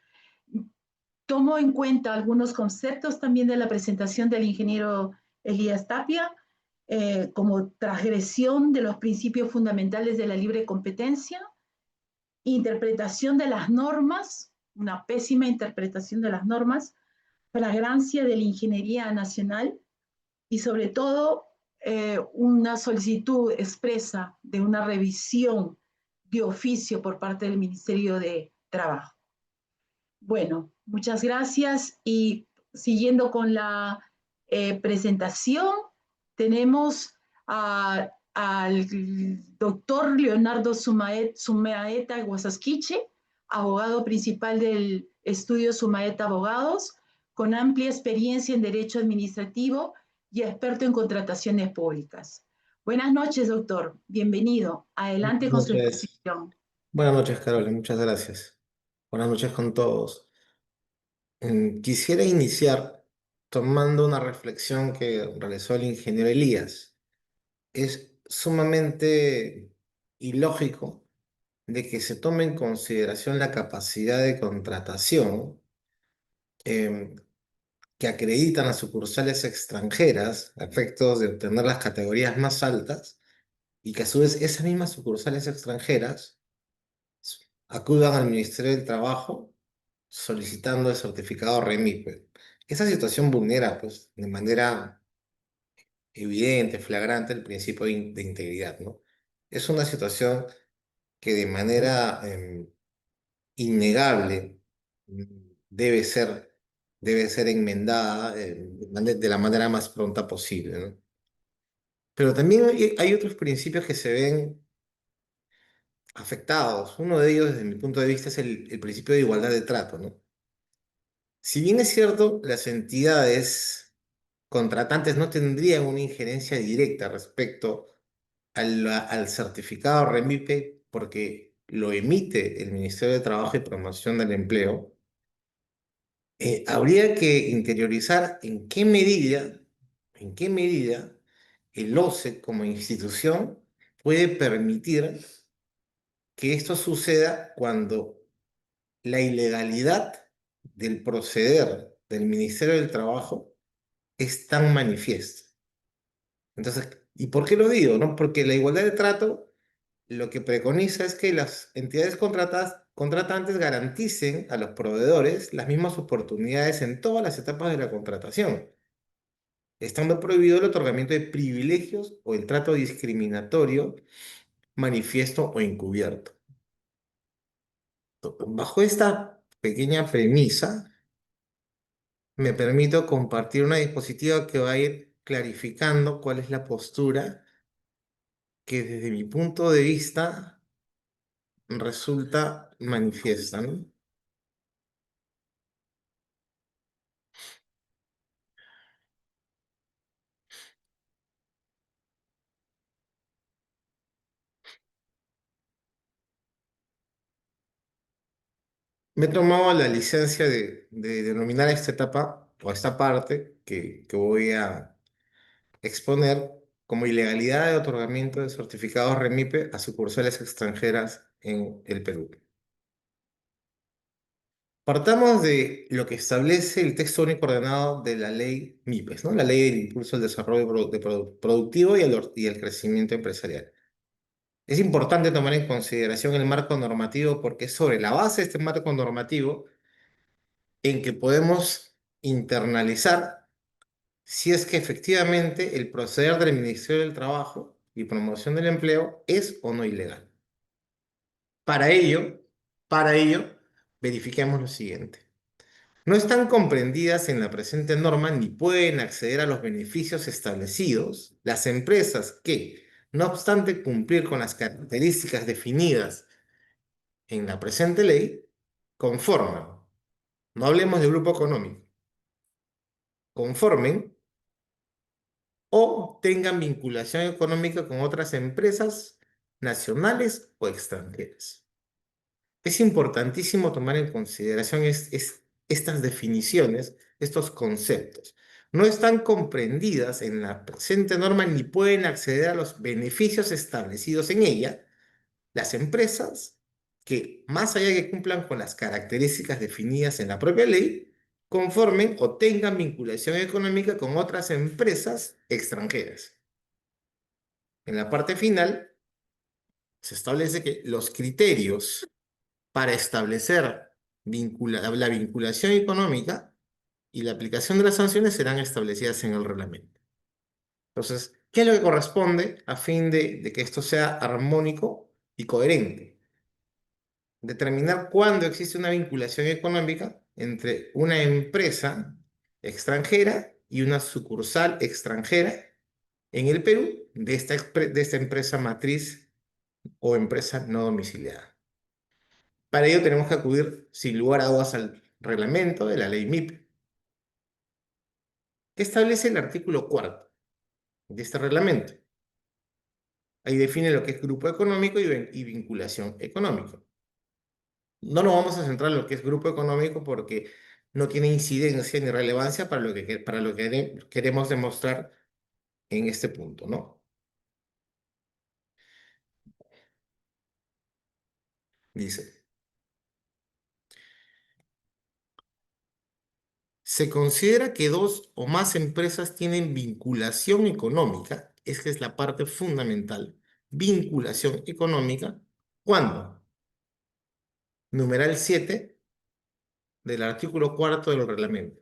Tomo en cuenta algunos conceptos también de la presentación del ingeniero Elías Tapia, como transgresión de los principios fundamentales de la libre competencia, interpretación de las normas, una pésima interpretación de las normas, flagrancia de la ingeniería nacional y sobre todo una solicitud expresa de una revisión de oficio por parte del Ministerio de Trabajo. Bueno, muchas gracias y siguiendo con la presentación, tenemos al doctor Leonardo Sumaeta Guasasquiche, abogado principal del estudio Sumaeta Abogados, con amplia experiencia en derecho administrativo y experto en contrataciones públicas. Buenas noches, doctor. Bienvenido. Adelante Buenas con su noches. exposición. Buenas noches, Carol, muchas gracias. Buenas noches con todos. Quisiera iniciar tomando una reflexión que realizó el ingeniero Elías. Es sumamente ilógico de que se tome en consideración la capacidad de contratación em, que acreditan las sucursales extranjeras a efectos de obtener las categorías más altas y que a su vez esas mismas sucursales extranjeras acudan al Ministerio del Trabajo solicitando el certificado REMIPE. Esa situación vulnera, pues, de manera evidente, flagrante, el principio de integridad, ¿no? Es una situación que de manera innegable mm, debe ser, debe ser enmendada de la manera más pronta posible, ¿no? Pero también hay otros principios que se ven afectados. Uno de ellos, desde mi punto de vista, es el principio de igualdad de trato, ¿no? Si bien es cierto, las entidades contratantes no tendrían una injerencia directa respecto al certificado REMIPE porque lo emite el Ministerio de Trabajo y Promoción del Empleo, habría que interiorizar en qué medida el OCE como institución puede permitir que esto suceda cuando la ilegalidad del proceder del Ministerio del Trabajo es tan manifiesto. Entonces, ¿y por qué lo digo? ¿No? Porque la igualdad de trato lo que preconiza es que las entidades contratantes garanticen a los proveedores las mismas oportunidades en todas las etapas de la contratación, estando prohibido el otorgamiento de privilegios o el trato discriminatorio manifiesto o encubierto. Bajo esta pequeña premisa, me permito compartir una diapositiva que va a ir clarificando cuál es la postura que desde mi punto de vista resulta manifiesta, ¿no? Me he tomado la licencia de denominar esta etapa o esta parte que voy a exponer como ilegalidad de otorgamiento de certificados REMIPE a sucursales extranjeras en el Perú. Partamos de lo que establece el texto único ordenado de la ley MIPES, ¿no? La Ley del Impulso al Desarrollo Productivo y el Crecimiento Empresarial. Es importante tomar en consideración el marco normativo porque es sobre la base de este marco normativo en que podemos internalizar si es que efectivamente el proceder del Ministerio del Trabajo y Promoción del Empleo es o no ilegal. Para ello, para ello, verifiquemos lo siguiente. No están comprendidas en la presente norma ni pueden acceder a los beneficios establecidos las empresas que, no obstante cumplir con las características definidas en la presente ley, conforman, no hablemos de grupo económico, conformen o tengan vinculación económica con otras empresas nacionales o extranjeras. Es importantísimo tomar en consideración estas definiciones, estos conceptos. No están comprendidas en la presente norma ni pueden acceder a los beneficios establecidos en ella las empresas que, más allá de que cumplan con las características definidas en la propia ley, conformen o tengan vinculación económica con otras empresas extranjeras. En la parte final, se establece que los criterios para establecer la vinculación económica y la aplicación de las sanciones serán establecidas en el reglamento. Entonces, ¿qué es lo que corresponde a fin de que esto sea armónico y coherente? Determinar cuándo existe una vinculación económica entre una empresa extranjera y una sucursal extranjera en el Perú de esta empresa matriz o empresa no domiciliada. Para ello tenemos que acudir sin lugar a dudas al reglamento de la ley MIP, que establece el artículo 4 de este reglamento. Ahí define lo que es grupo económico y vinculación económica. No nos vamos a centrar en lo que es grupo económico porque no tiene incidencia ni relevancia para lo que queremos demostrar en este punto, ¿no? Dice, se considera que dos o más empresas tienen vinculación económica, esta es la parte fundamental, vinculación económica, cuando, numeral 7 del artículo 4 del reglamento,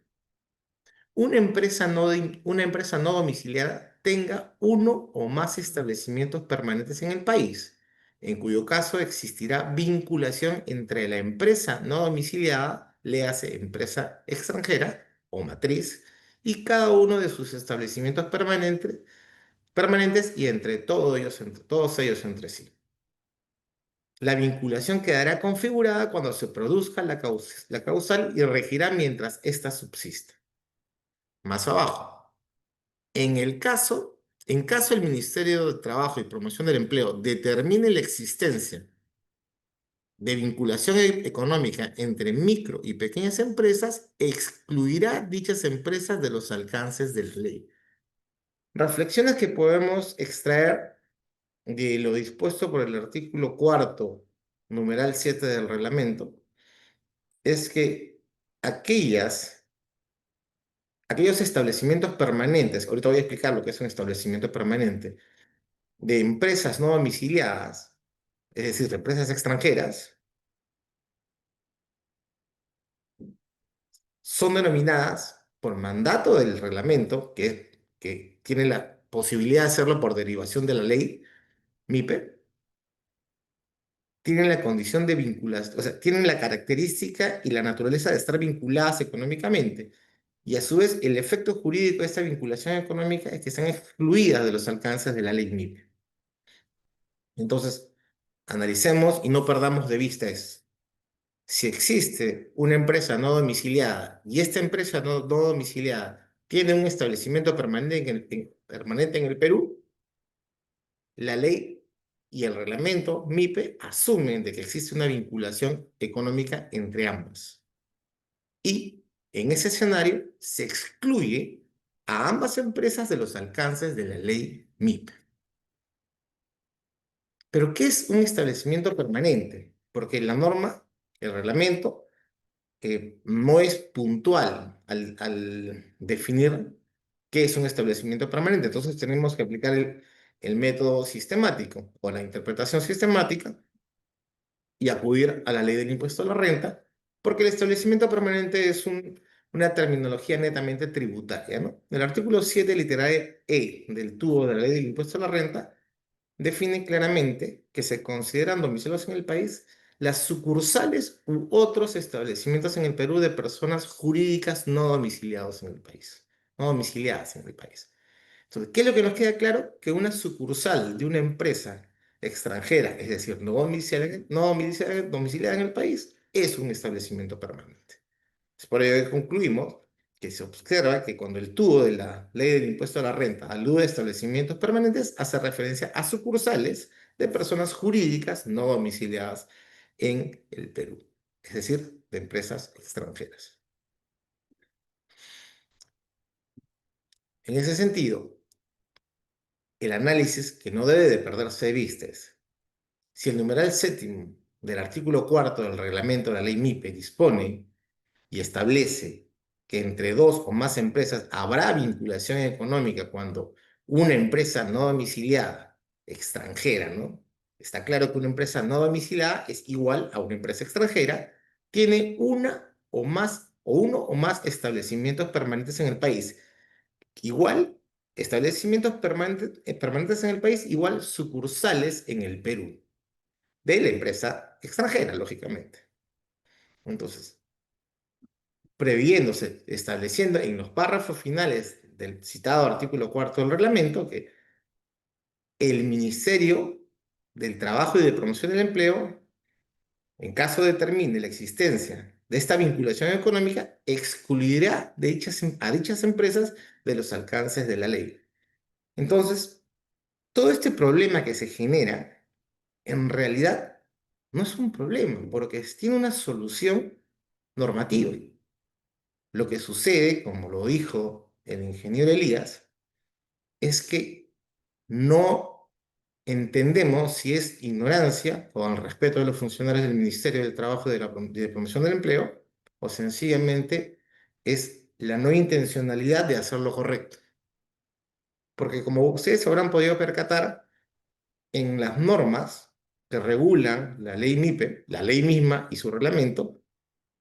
una empresa no domiciliada tenga uno o más establecimientos permanentes en el país, en cuyo caso existirá vinculación entre la empresa no domiciliada, léase empresa extranjera o matriz, y cada uno de sus establecimientos permanentes y entre todos ellos entre sí. La vinculación quedará configurada cuando se produzca la causal y regirá mientras ésta subsista. Más abajo. En caso el Ministerio de Trabajo y Promoción del Empleo determine la existencia de vinculación económica entre micro y pequeñas empresas, excluirá dichas empresas de los alcances de la ley. Reflexiones que podemos extraer de lo dispuesto por el artículo 4, numeral 7 del reglamento, es que aquellas aquellos establecimientos permanentes, ahorita voy a explicar lo que es un establecimiento permanente, de empresas no domiciliadas, es decir, de empresas extranjeras, son denominadas por mandato del reglamento, que tiene la posibilidad de hacerlo por derivación de la ley MIPE, tienen la condición de vinculación, o sea, tienen la característica y la naturaleza de estar vinculadas económicamente. Y a su vez, el efecto jurídico de esta vinculación económica es que están excluidas de los alcances de la ley MIPE. Entonces, analicemos y no perdamos de vista eso. Si existe una empresa no domiciliada y esta empresa no domiciliada tiene un establecimiento permanente en el Perú, la ley y el reglamento MIPE asumen de que existe una vinculación económica entre ambas. Y en ese escenario se excluye a ambas empresas de los alcances de la ley MIPE. Pero, ¿qué es un establecimiento permanente? Porque la norma, el reglamento, no es puntual al definir qué es un establecimiento permanente. Entonces tenemos que aplicar el método sistemático o la interpretación sistemática y acudir a la ley del impuesto a la renta, porque el establecimiento permanente es una terminología netamente tributaria, ¿no? El artículo 7, literaria E del tubo de la ley del impuesto a la renta define claramente que se consideran domicilios en el país las sucursales u otros establecimientos en el Perú de personas jurídicas no domiciliados en el país, no domiciliadas en el país. Entonces, ¿qué es lo que nos queda claro? Que una sucursal de una empresa extranjera, es decir, no domiciliada en el país, es un establecimiento permanente. Es por ello que concluimos que se observa que cuando el tubo de la ley del impuesto a la renta alude a establecimientos permanentes, hace referencia a sucursales de personas jurídicas no domiciliadas en el Perú, es decir, de empresas extranjeras. En ese sentido, el análisis que no debe de perderse de vista es: si el numeral séptimo del artículo cuarto del reglamento de la ley MIPE dispone y establece que entre dos o más empresas habrá vinculación económica cuando una empresa no domiciliada, extranjera, ¿no? Está claro que una empresa no domiciliada es igual a una empresa extranjera, tiene una o más o uno o más establecimientos permanentes en el país. Igual, establecimientos permanentes en el país, igual sucursales en el Perú, de la empresa extranjera, lógicamente. Entonces, previéndose, estableciendo en los párrafos finales del citado artículo cuarto del reglamento que el Ministerio del Trabajo y de Promoción del Empleo, en caso determine la existencia de esta vinculación económica, excluirá a dichas empresas de los alcances de la ley. Entonces, todo este problema que se genera, en realidad, no es un problema, porque tiene una solución normativa. Lo que sucede, como lo dijo el ingeniero Elías, es que no entendemos si es ignorancia o al respeto de los funcionarios del Ministerio del Trabajo y de Promoción del Empleo, o sencillamente es la no intencionalidad de hacer lo correcto. Porque como ustedes habrán podido percatar, en las normas que regulan la ley MIPE, la ley misma y su reglamento,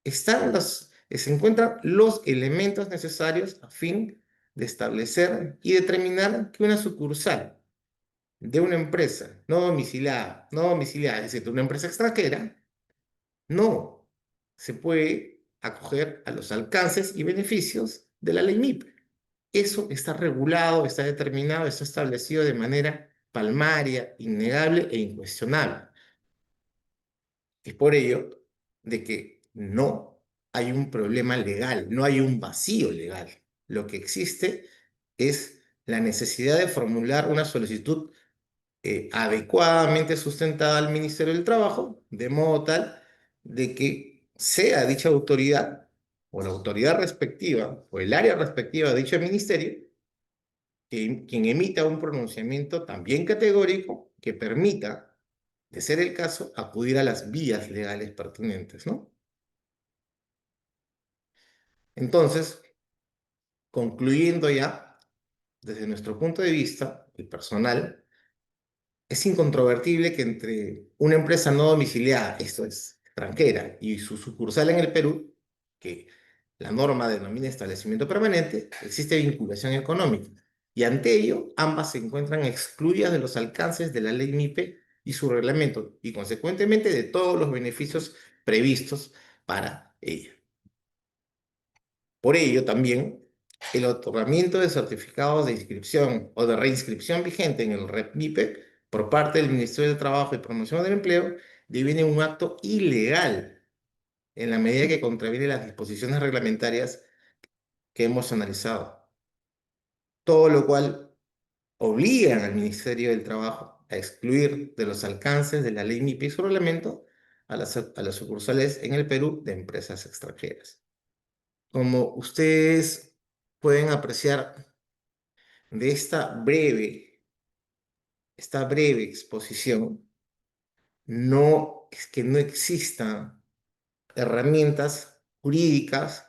se encuentran los elementos necesarios a fin de establecer y determinar que una sucursal de una empresa no domiciliada, es decir, de una empresa extranjera, no se puede acoger a los alcances y beneficios de la ley MIPE. Eso está regulado, está determinado, está establecido de manera palmaria, innegable e incuestionable. Es por ello de que no hay un problema legal, no hay un vacío legal. Lo que existe es la necesidad de formular una solicitud adecuadamente sustentada al Ministerio del Trabajo, de modo tal de que sea dicha autoridad o la autoridad respectiva o el área respectiva de dicho ministerio quien emita un pronunciamiento también categórico que permita, de ser el caso, acudir a las vías legales pertinentes, ¿no? Entonces, concluyendo ya, desde nuestro punto de vista, el personal, es incontrovertible que entre una empresa no domiciliada, esto es, extranjera, y su sucursal en el Perú, que la norma denomina establecimiento permanente, existe vinculación económica. Y ante ello, ambas se encuentran excluidas de los alcances de la ley MIPE y su reglamento, y consecuentemente de todos los beneficios previstos para ella. Por ello, también, el otorgamiento de certificados de inscripción o de reinscripción vigente en el REP-MIPE por parte del Ministerio de Trabajo y Promoción del Empleo deviene un acto ilegal en la medida que contraviene las disposiciones reglamentarias que hemos analizado. Todo lo cual obliga al Ministerio del Trabajo a excluir de los alcances de la ley MIPE y su reglamento a las sucursales en el Perú de empresas extranjeras. Como ustedes pueden apreciar de esta breve exposición, no es que no existan herramientas jurídicas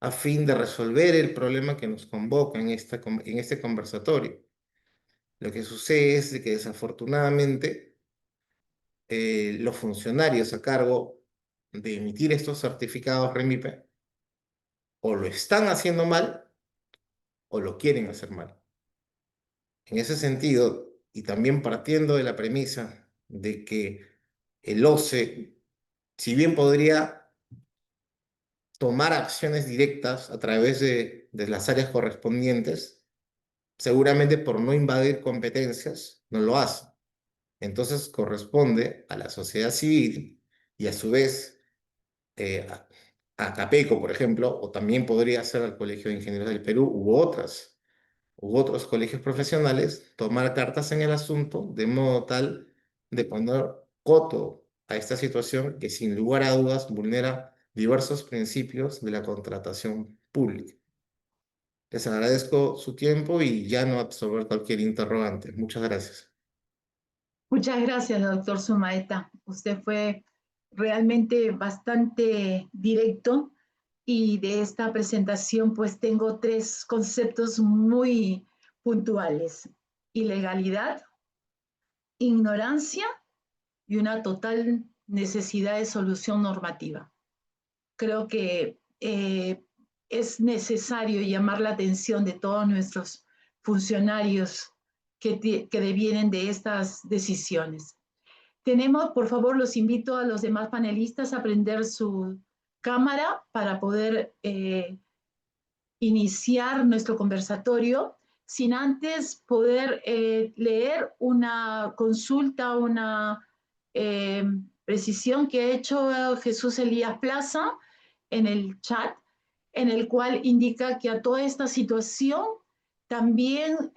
a fin de resolver el problema que nos convoca en este conversatorio. Lo que sucede es de que desafortunadamente los funcionarios a cargo de emitir estos certificados REMIPE o lo están haciendo mal o lo quieren hacer mal. En ese sentido, y también partiendo de la premisa de que el OCE, si bien podría tomar acciones directas a través de las áreas correspondientes, seguramente por no invadir competencias, no lo hace. Entonces corresponde a la sociedad civil y a su vez a CAPECO, por ejemplo, o también podría ser al Colegio de Ingenieros del Perú u otros colegios profesionales, tomar cartas en el asunto de modo tal de poner coto a esta situación que sin lugar a dudas vulnera diversos principios de la contratación pública. Les agradezco su tiempo y ya no absorber cualquier interrogante. Muchas gracias. Muchas gracias, doctor Sumaeta. Usted fue realmente bastante directo y de esta presentación pues tengo tres conceptos muy puntuales: ilegalidad, ignorancia y una total necesidad de solución normativa. Creo que es necesario llamar la atención de todos nuestros funcionarios que devienen de estas decisiones. Tenemos, por favor, los invito a los demás panelistas a prender su cámara para poder iniciar nuestro conversatorio, sin antes poder leer una consulta, una precisión que ha hecho Jesús Elías Plaza en el chat, en el cual indica que a toda esta situación también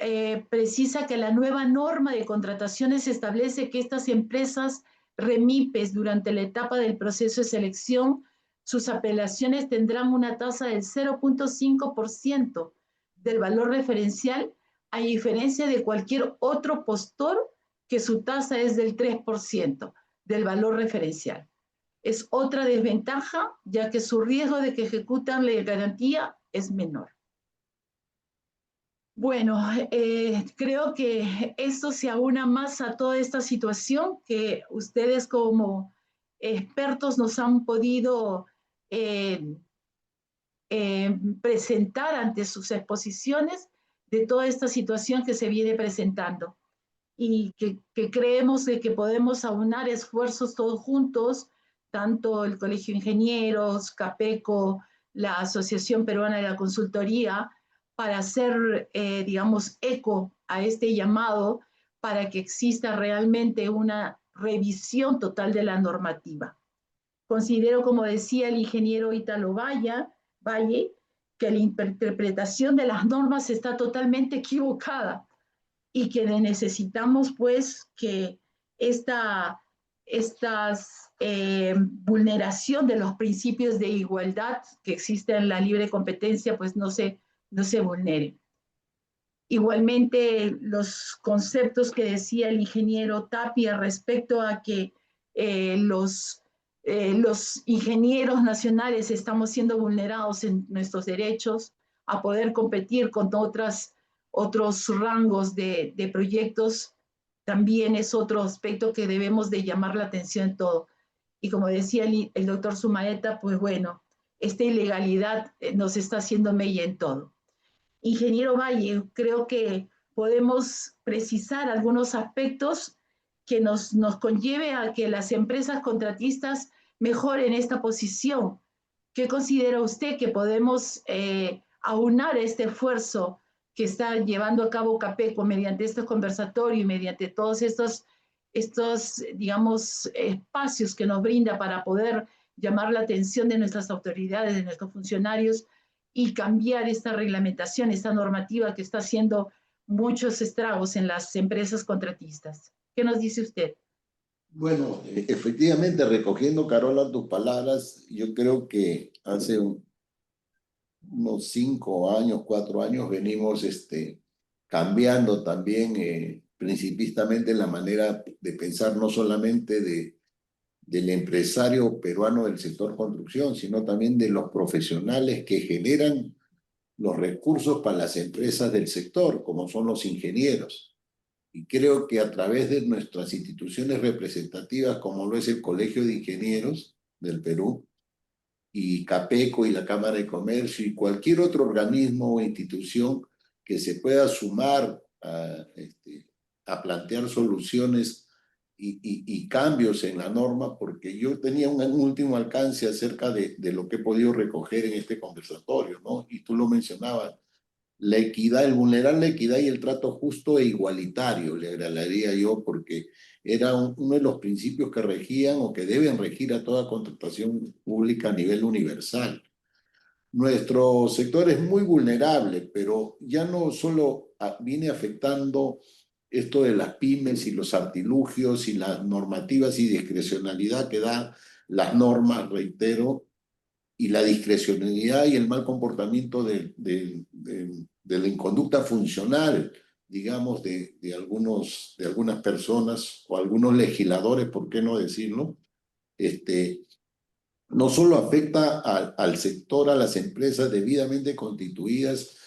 precisa que la nueva norma de contrataciones establece que estas empresas REMIPES durante la etapa del proceso de selección, sus apelaciones tendrán una tasa del 0.5% del valor referencial, a diferencia de cualquier otro postor que su tasa es del 3% del valor referencial. Es otra desventaja, ya que su riesgo de que ejecutan la garantía es menor. Bueno, creo que esto se aúna más a toda esta situación que ustedes como expertos nos han podido presentar ante sus exposiciones de toda esta situación que se viene presentando y que creemos de que podemos aunar esfuerzos todos juntos, tanto el Colegio de Ingenieros, CAPECO, la Asociación Peruana de la Consultoría, para hacer, digamos, eco a este llamado para que exista realmente una revisión total de la normativa. Considero, como decía el ingeniero Ítalo Valle, que la interpretación de las normas está totalmente equivocada y que necesitamos, pues, que esta vulneración de los principios de igualdad que existe en la libre competencia, pues no se vulnere. Igualmente, los conceptos que decía el ingeniero Tapia respecto a que los ingenieros nacionales estamos siendo vulnerados en nuestros derechos, a poder competir con otros rangos de proyectos, también es otro aspecto que debemos de llamar la atención en todo. Y como decía el doctor Sumaeta, pues bueno, esta ilegalidad nos está haciendo mella en todo. Ingeniero Valle, creo que podemos precisar algunos aspectos que nos conlleve a que las empresas contratistas mejoren esta posición. ¿Qué considera usted que podemos aunar este esfuerzo que está llevando a cabo Capeco mediante este conversatorio y mediante todos estos digamos, espacios que nos brinda para poder llamar la atención de nuestras autoridades, de nuestros funcionarios y cambiar esta reglamentación, esta normativa que está haciendo muchos estragos en las empresas contratistas? ¿Qué nos dice usted? Bueno, efectivamente, recogiendo, Carola, tus palabras, yo creo que hace unos 5 años, 4 años, venimos cambiando también principistamente la manera de pensar no solamente del empresario peruano del sector construcción, sino también de los profesionales que generan los recursos para las empresas del sector, como son los ingenieros. Y creo que a través de nuestras instituciones representativas, como lo es el Colegio de Ingenieros del Perú, y Capeco y la Cámara de Comercio y cualquier otro organismo o institución que se pueda sumar a plantear soluciones y cambios en la norma, porque yo tenía un último alcance acerca de lo que he podido recoger en este conversatorio, ¿no? Y tú lo mencionabas, la equidad, el vulnerar la equidad y el trato justo e igualitario, le agregaría yo, porque era uno de los principios que regían o que deben regir a toda contratación pública a nivel universal. Nuestro sector es muy vulnerable, pero ya no solo viene afectando esto de las pymes y los artilugios y las normativas y discrecionalidad que dan las normas, reitero, y la discrecionalidad y el mal comportamiento de la inconducta funcional, digamos, de algunas personas o algunos legisladores, ¿por qué no decirlo? No solo afecta al sector, a las empresas debidamente constituidas,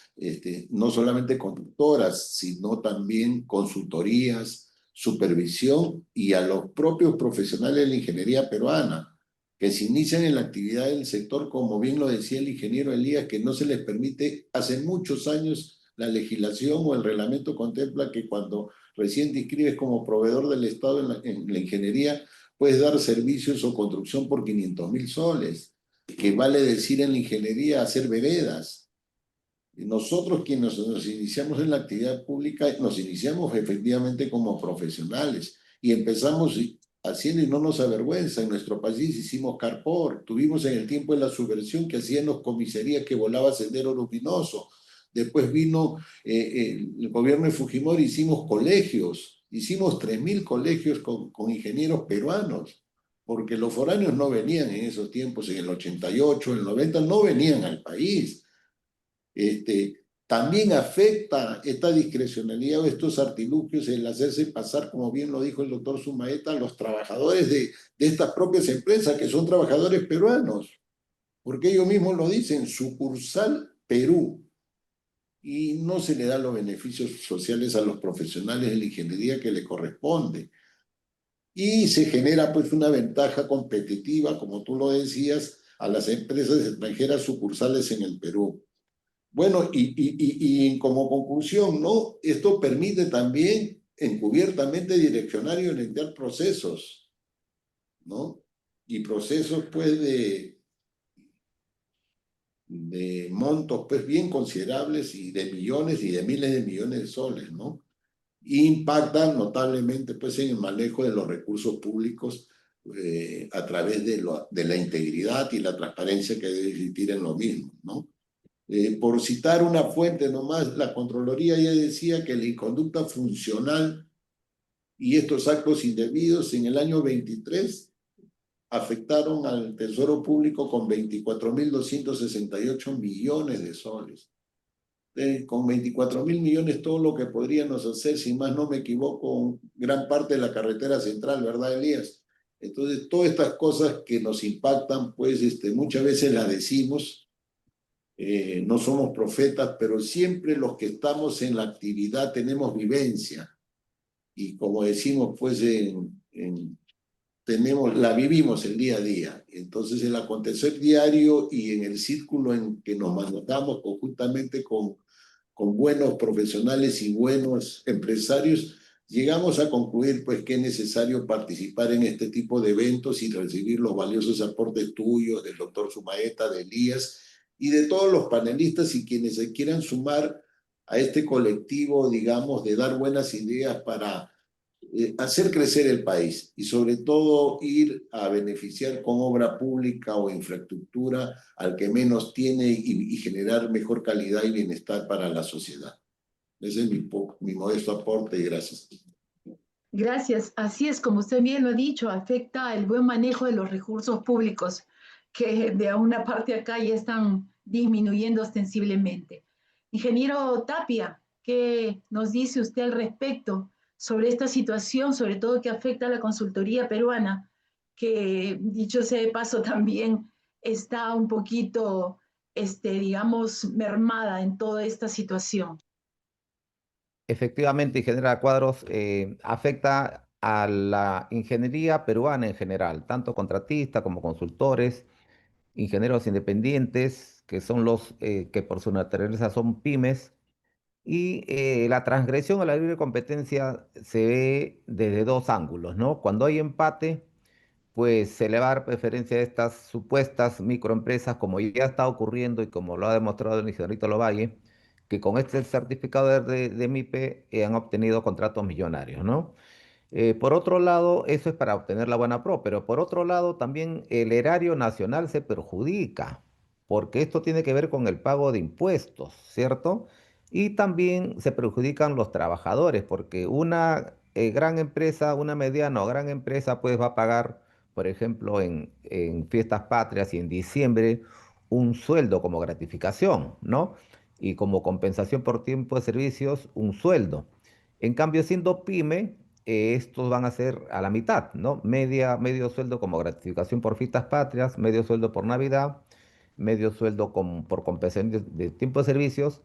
no solamente conductoras, sino también consultorías, supervisión y a los propios profesionales de la ingeniería peruana, que se inician en la actividad del sector, como bien lo decía el ingeniero Elías, que no se les permite, hace muchos años la legislación o el reglamento contempla que cuando recién te inscribes como proveedor del Estado en la ingeniería, puedes dar servicios o construcción por 500.000 soles, que vale decir en la ingeniería hacer veredas. Nosotros quienes nos iniciamos en la actividad pública, nos iniciamos efectivamente como profesionales y empezamos haciendo, y no nos avergüenza, en nuestro país hicimos carport, tuvimos en el tiempo de la subversión que hacían los comisarías que volaba Sendero Luminoso, después vino el gobierno de Fujimori, hicimos colegios, hicimos 3.000 colegios con ingenieros peruanos, porque los foráneos no venían en esos tiempos, en el 88, en el 90, no venían al país. También afecta esta discrecionalidad o estos artilugios el hacerse pasar, como bien lo dijo el doctor Sumaeta, a los trabajadores de estas propias empresas que son trabajadores peruanos, porque ellos mismos lo dicen, sucursal Perú, y no se le dan los beneficios sociales a los profesionales de la ingeniería que le corresponde. Y se genera pues una ventaja competitiva, como tú lo decías, a las empresas extranjeras sucursales en el Perú. Bueno, y como conclusión, ¿no? Esto permite también encubiertamente direccionar y orientar procesos, ¿no? Y procesos, pues, de montos, pues, bien considerables y de millones y de miles de millones de soles, ¿no? Y impactan notablemente, pues, en el manejo de los recursos públicos a través de la integridad y la transparencia que debe existir en lo mismo, ¿no? Por citar una fuente nomás, la Contraloría ya decía que la inconducta funcional y estos actos indebidos en el año 23 afectaron al Tesoro Público con 24.268 millones de soles. Con 24.000 millones todo lo que podríamos hacer, si más no me equivoco, gran parte de la carretera central, ¿verdad, Elías? Entonces, todas estas cosas que nos impactan, pues muchas veces las decimos, no somos profetas, pero siempre los que estamos en la actividad tenemos vivencia. Y como decimos, pues la vivimos el día a día. Entonces, el acontecer diario y en el círculo en que nos manejamos conjuntamente con buenos profesionales y buenos empresarios, llegamos a concluir pues que es necesario participar en este tipo de eventos y recibir los valiosos aportes tuyos, del doctor Sumaeta, de Elías y de todos los panelistas y quienes se quieran sumar a este colectivo, digamos, de dar buenas ideas para hacer crecer el país y sobre todo ir a beneficiar con obra pública o infraestructura al que menos tiene y generar mejor calidad y bienestar para la sociedad. Ese es mi modesto aporte y gracias. Gracias. Así es, como usted bien lo ha dicho, afecta el buen manejo de los recursos públicos, que de una parte acá ya están disminuyendo ostensiblemente. Ingeniero Tapia, ¿qué nos dice usted al respecto sobre esta situación, sobre todo que afecta a la consultoría peruana, que dicho sea de paso también está un poquito, digamos, mermada en toda esta situación? Efectivamente, ingeniera Cuadros, afecta a la ingeniería peruana en general, tanto contratistas como consultores, ingenieros independientes, que son los que por su naturaleza son pymes, y la transgresión a la libre competencia se ve desde dos ángulos, ¿no? Cuando hay empate, pues se le va a dar preferencia a estas supuestas microempresas, como ya está ocurriendo y como lo ha demostrado el ingenierito Lovalle, que con este certificado de MIPE han obtenido contratos millonarios, ¿no? Por otro lado, eso es para obtener la buena pro, pero por otro lado también el erario nacional se perjudica, porque esto tiene que ver con el pago de impuestos, ¿cierto? Y también se perjudican los trabajadores, porque una gran empresa, una mediana o gran empresa, pues va a pagar, por ejemplo, en fiestas patrias y en diciembre, un sueldo como gratificación, ¿no? Y como compensación por tiempo de servicios, un sueldo. En cambio, siendo pyme, estos van a ser a la mitad, ¿no? Medio sueldo como gratificación por fiestas patrias, medio sueldo por Navidad, medio sueldo por compensación de tiempo de servicios.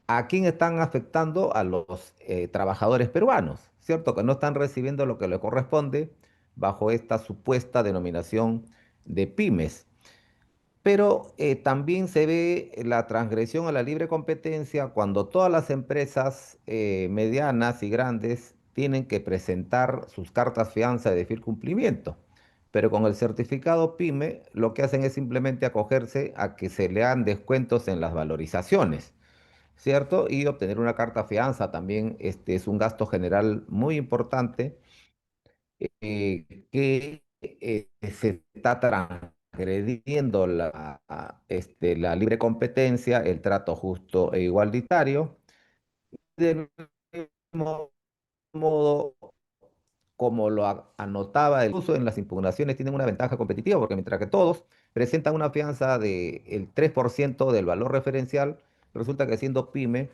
¿A quién están afectando? A los trabajadores peruanos, ¿cierto? Que no están recibiendo lo que les corresponde bajo esta supuesta denominación de pymes. Pero también se ve la transgresión a la libre competencia cuando todas las empresas medianas y grandes tienen que presentar sus cartas fianza de decir cumplimiento. Pero con el certificado PYME lo que hacen es simplemente acogerse a que se le dan descuentos en las valorizaciones, ¿cierto? Y obtener una carta fianza también es un gasto general muy importante que se está transgrediendo la libre competencia, el trato justo e igualitario. Del mismo modo, como lo anotaba el uso en las impugnaciones, tienen una ventaja competitiva, porque mientras que todos presentan una fianza del 3% del valor referencial, resulta que siendo pyme,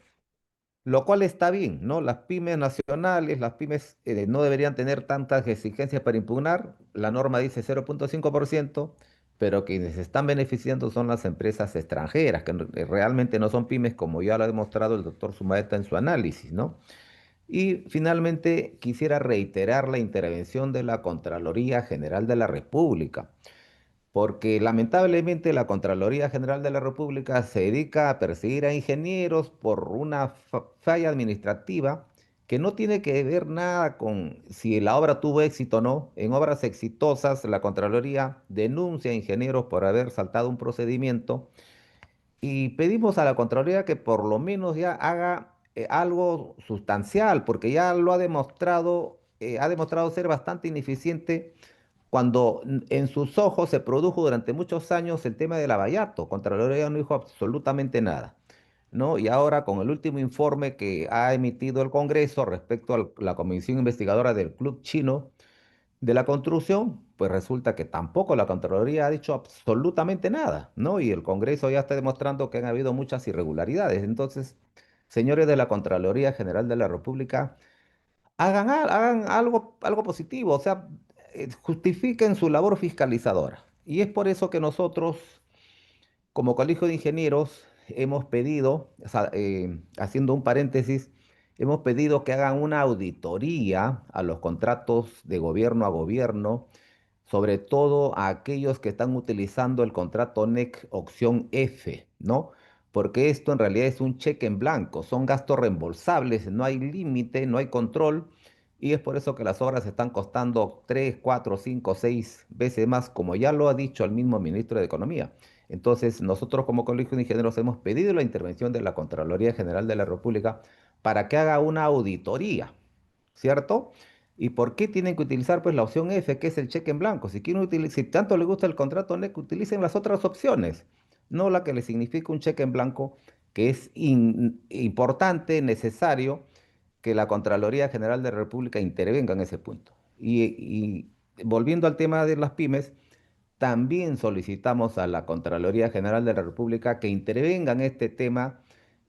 lo cual está bien, ¿no? Las pymes nacionales, las pymes no deberían tener tantas exigencias para impugnar. La norma dice 0,5%, pero quienes se están beneficiando son las empresas extranjeras, que realmente no son pymes, como ya lo ha demostrado el doctor Sumaeta en su análisis, ¿no? Y finalmente quisiera reiterar la intervención de la Contraloría General de la República, porque lamentablemente la Contraloría General de la República se dedica a perseguir a ingenieros por una falla administrativa que no tiene que ver nada con si la obra tuvo éxito o no. En obras exitosas, la Contraloría denuncia a ingenieros por haber saltado un procedimiento y pedimos a la Contraloría que por lo menos ya haga algo sustancial, porque ya lo ha demostrado ser bastante ineficiente cuando en sus ojos se produjo durante muchos años el tema del abayato. Contraloría no dijo absolutamente nada, ¿no? Y ahora con el último informe que ha emitido el Congreso respecto a la comisión investigadora del Club Chino de la construcción, pues resulta que tampoco la Contraloría ha dicho absolutamente nada, ¿no? Y el Congreso ya está demostrando que han habido muchas irregularidades. Entonces, señores de la Contraloría General de la República, hagan algo positivo, o sea, justifiquen su labor fiscalizadora. Y es por eso que nosotros Como Colegio de Ingenieros hemos pedido, o sea, haciendo un paréntesis, hemos pedido que hagan una auditoría a los contratos de gobierno a gobierno, sobre todo a aquellos que están utilizando el contrato NEC opción F, ¿no? Porque esto en realidad es un cheque en blanco, son gastos reembolsables, no hay límite, no hay control, y es por eso que las obras están costando 3, 4, 5, 6 veces más, como ya lo ha dicho el mismo ministro de Economía. Entonces, nosotros como Colegio de Ingenieros hemos pedido la intervención de la Contraloría General de la República para que haga una auditoría, ¿cierto? ¿Y por qué tienen que utilizar pues la opción F, que es el cheque en blanco? Si quieren si tanto les gusta el contrato NEC, utilicen las otras opciones, no la que les significa un cheque en blanco, que es importante, necesario que la Contraloría General de la República intervenga en ese punto. Y volviendo al tema de las pymes, también solicitamos a la Contraloría General de la República que intervenga en este tema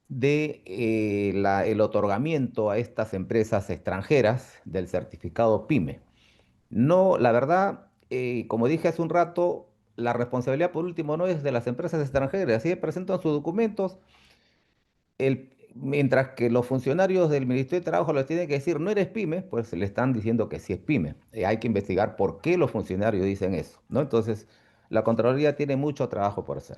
de el otorgamiento a estas empresas extranjeras del certificado PYME. No, la verdad, como dije hace un rato, la responsabilidad por último no es de las empresas extranjeras. Si presentan sus documentos, mientras que los funcionarios del Ministerio de Trabajo les tienen que decir no eres pyme, pues le están diciendo que sí es pyme. Hay que investigar por qué los funcionarios dicen eso, ¿no? Entonces, la Contraloría tiene mucho trabajo por hacer.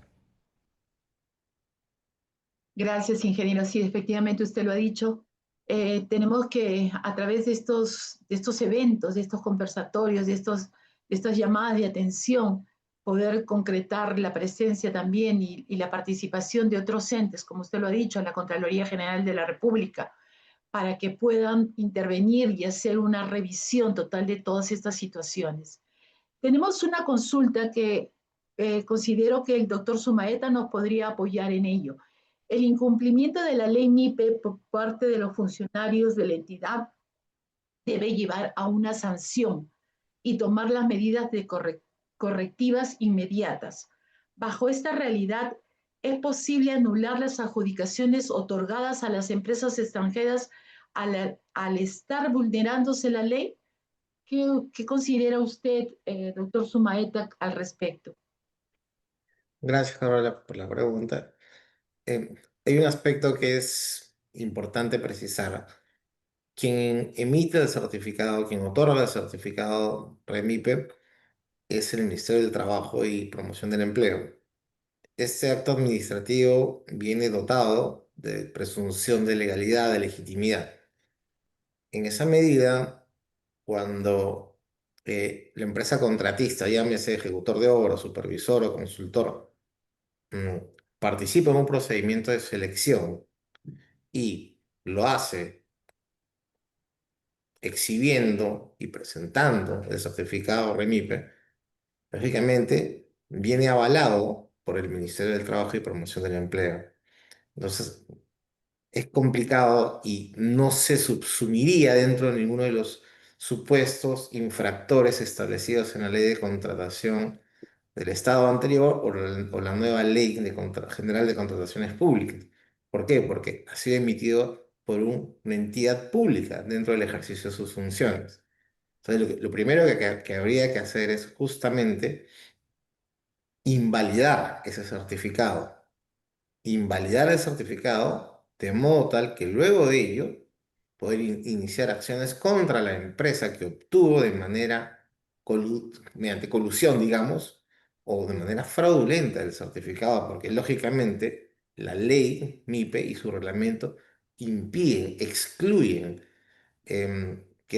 Gracias, ingeniero. Sí, efectivamente usted lo ha dicho. Tenemos que, a través de estos eventos, de estos conversatorios, de estas llamadas de atención, poder concretar la presencia también y la participación de otros entes, como usted lo ha dicho, la Contraloría General de la República, para que puedan intervenir y hacer una revisión total de todas estas situaciones. Tenemos una consulta que considero que el doctor Sumaeta nos podría apoyar en ello. El incumplimiento de la ley MIPE por parte de los funcionarios de la entidad debe llevar a una sanción y tomar las medidas de correctivas inmediatas. Bajo esta realidad, ¿es posible anular las adjudicaciones otorgadas a las empresas extranjeras al estar vulnerándose la ley? ¿Qué considera usted, doctor Sumaeta, al respecto? Gracias, Carola, por la pregunta. Hay un aspecto que es importante precisar. Quien emite el certificado, quien otorga el certificado REMIPE, es el Ministerio del Trabajo y Promoción del Empleo. Este acto administrativo viene dotado de presunción de legalidad, de legitimidad. En esa medida, cuando la empresa contratista, llámese ejecutor de obra, supervisor o consultor, mm, participa en un procedimiento de selección y lo hace exhibiendo y presentando el certificado REMIPE, lógicamente viene avalado por el Ministerio del Trabajo y Promoción del Empleo. Entonces, es complicado y no se subsumiría dentro de ninguno de los supuestos infractores establecidos en la ley de contratación del Estado anterior o la nueva ley general de contrataciones públicas. ¿Por qué? Porque ha sido emitido por una entidad pública dentro del ejercicio de sus funciones. Entonces, lo primero que habría que hacer es justamente invalidar ese certificado. Invalidar el certificado de modo tal que luego de ello poder iniciar acciones contra la empresa que obtuvo de manera mediante colusión, digamos, o de manera fraudulenta el certificado, porque lógicamente la ley MIPE y su reglamento impiden, excluyen que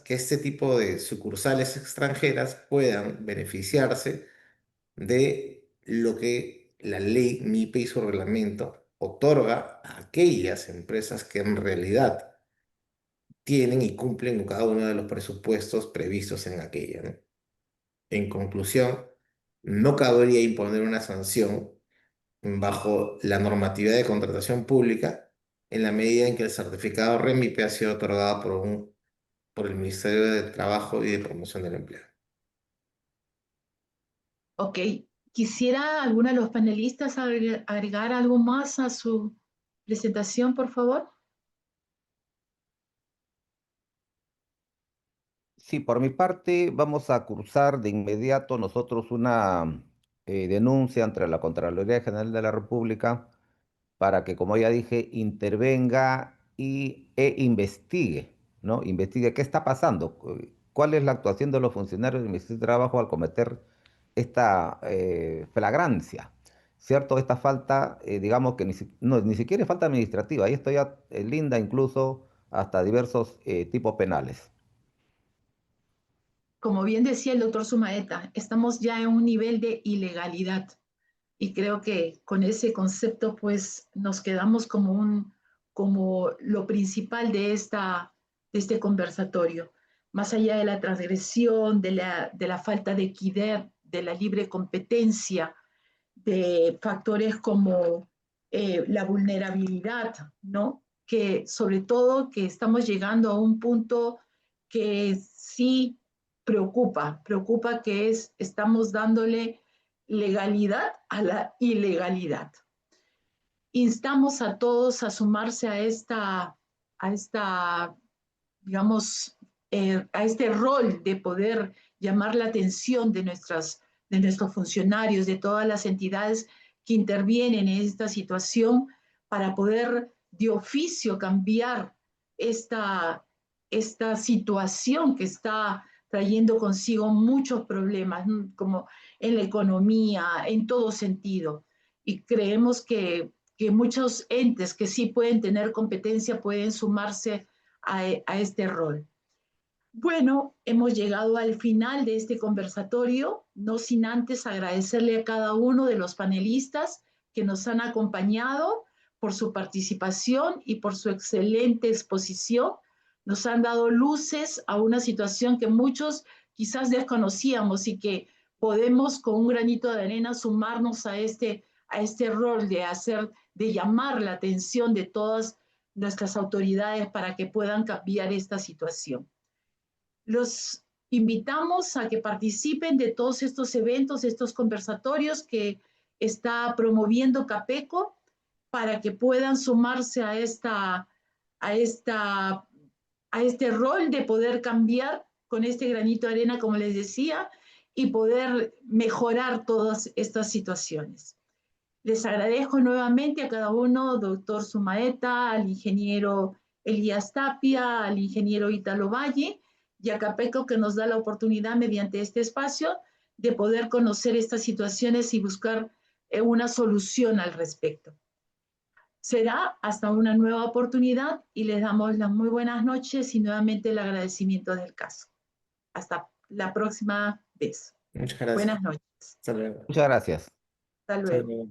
este tipo de sucursales extranjeras puedan beneficiarse de lo que la ley MIPE y su reglamento otorga a aquellas empresas que en realidad tienen y cumplen con cada uno de los presupuestos previstos en aquella, ¿no? En conclusión, no cabría imponer una sanción bajo la normatividad de contratación pública en la medida en que el certificado REMIPE ha sido otorgado por el Ministerio de Trabajo y de Promoción del Empleo. Ok, quisiera alguno de los panelistas agregar algo más a su presentación, por favor. Sí, por mi parte vamos a cursar de inmediato nosotros una denuncia ante la Contraloría General de la República para que, como ya dije, intervenga e investigue, ¿no? Investigue qué está pasando, cuál es la actuación de los funcionarios del Ministerio de Trabajo al cometer esta flagrancia, ¿cierto? Esta falta, digamos que ni siquiera es falta administrativa, y esto ya linda incluso hasta diversos tipos penales. Como bien decía el doctor Sumaeta, estamos ya en un nivel de ilegalidad y creo que con ese concepto pues nos quedamos como lo principal de este conversatorio. Más allá de la transgresión, de la falta de equidad, de la libre competencia, de factores como la vulnerabilidad, ¿no? Que sobre todo que estamos llegando a un punto que sí preocupa que estamos dándole legalidad a la ilegalidad. Instamos a todos a sumarse a digamos, a este rol de poder llamar la atención de nuestros funcionarios, de todas las entidades que intervienen en esta situación para poder de oficio cambiar esta situación que está trayendo consigo muchos problemas, como en la economía, en todo sentido. Y creemos que muchos entes que sí pueden tener competencia pueden sumarse a este rol. Bueno, hemos llegado al final de este conversatorio, no sin antes agradecerle a cada uno de los panelistas que nos han acompañado por su participación y por su excelente exposición. Nos han dado luces a una situación que muchos quizás desconocíamos y que podemos con un granito de arena sumarnos a este rol de llamar la atención de todas nuestras autoridades para que puedan cambiar esta situación. Los invitamos a que participen de todos estos eventos, estos conversatorios que está promoviendo CAPECO para que puedan sumarse a este rol de poder cambiar con este granito de arena, como les decía, y poder mejorar todas estas situaciones. Les agradezco nuevamente a cada uno, doctor Sumaeta, al ingeniero Elías Tapia, al ingeniero Ítalo Valle y a CAPECO, que nos da la oportunidad mediante este espacio de poder conocer estas situaciones y buscar una solución al respecto. Será hasta una nueva oportunidad y les damos las muy buenas noches y nuevamente el agradecimiento del caso. Hasta la próxima vez. Muchas gracias. Buenas noches. Hasta luego. Muchas gracias. Hasta Hasta luego. luego.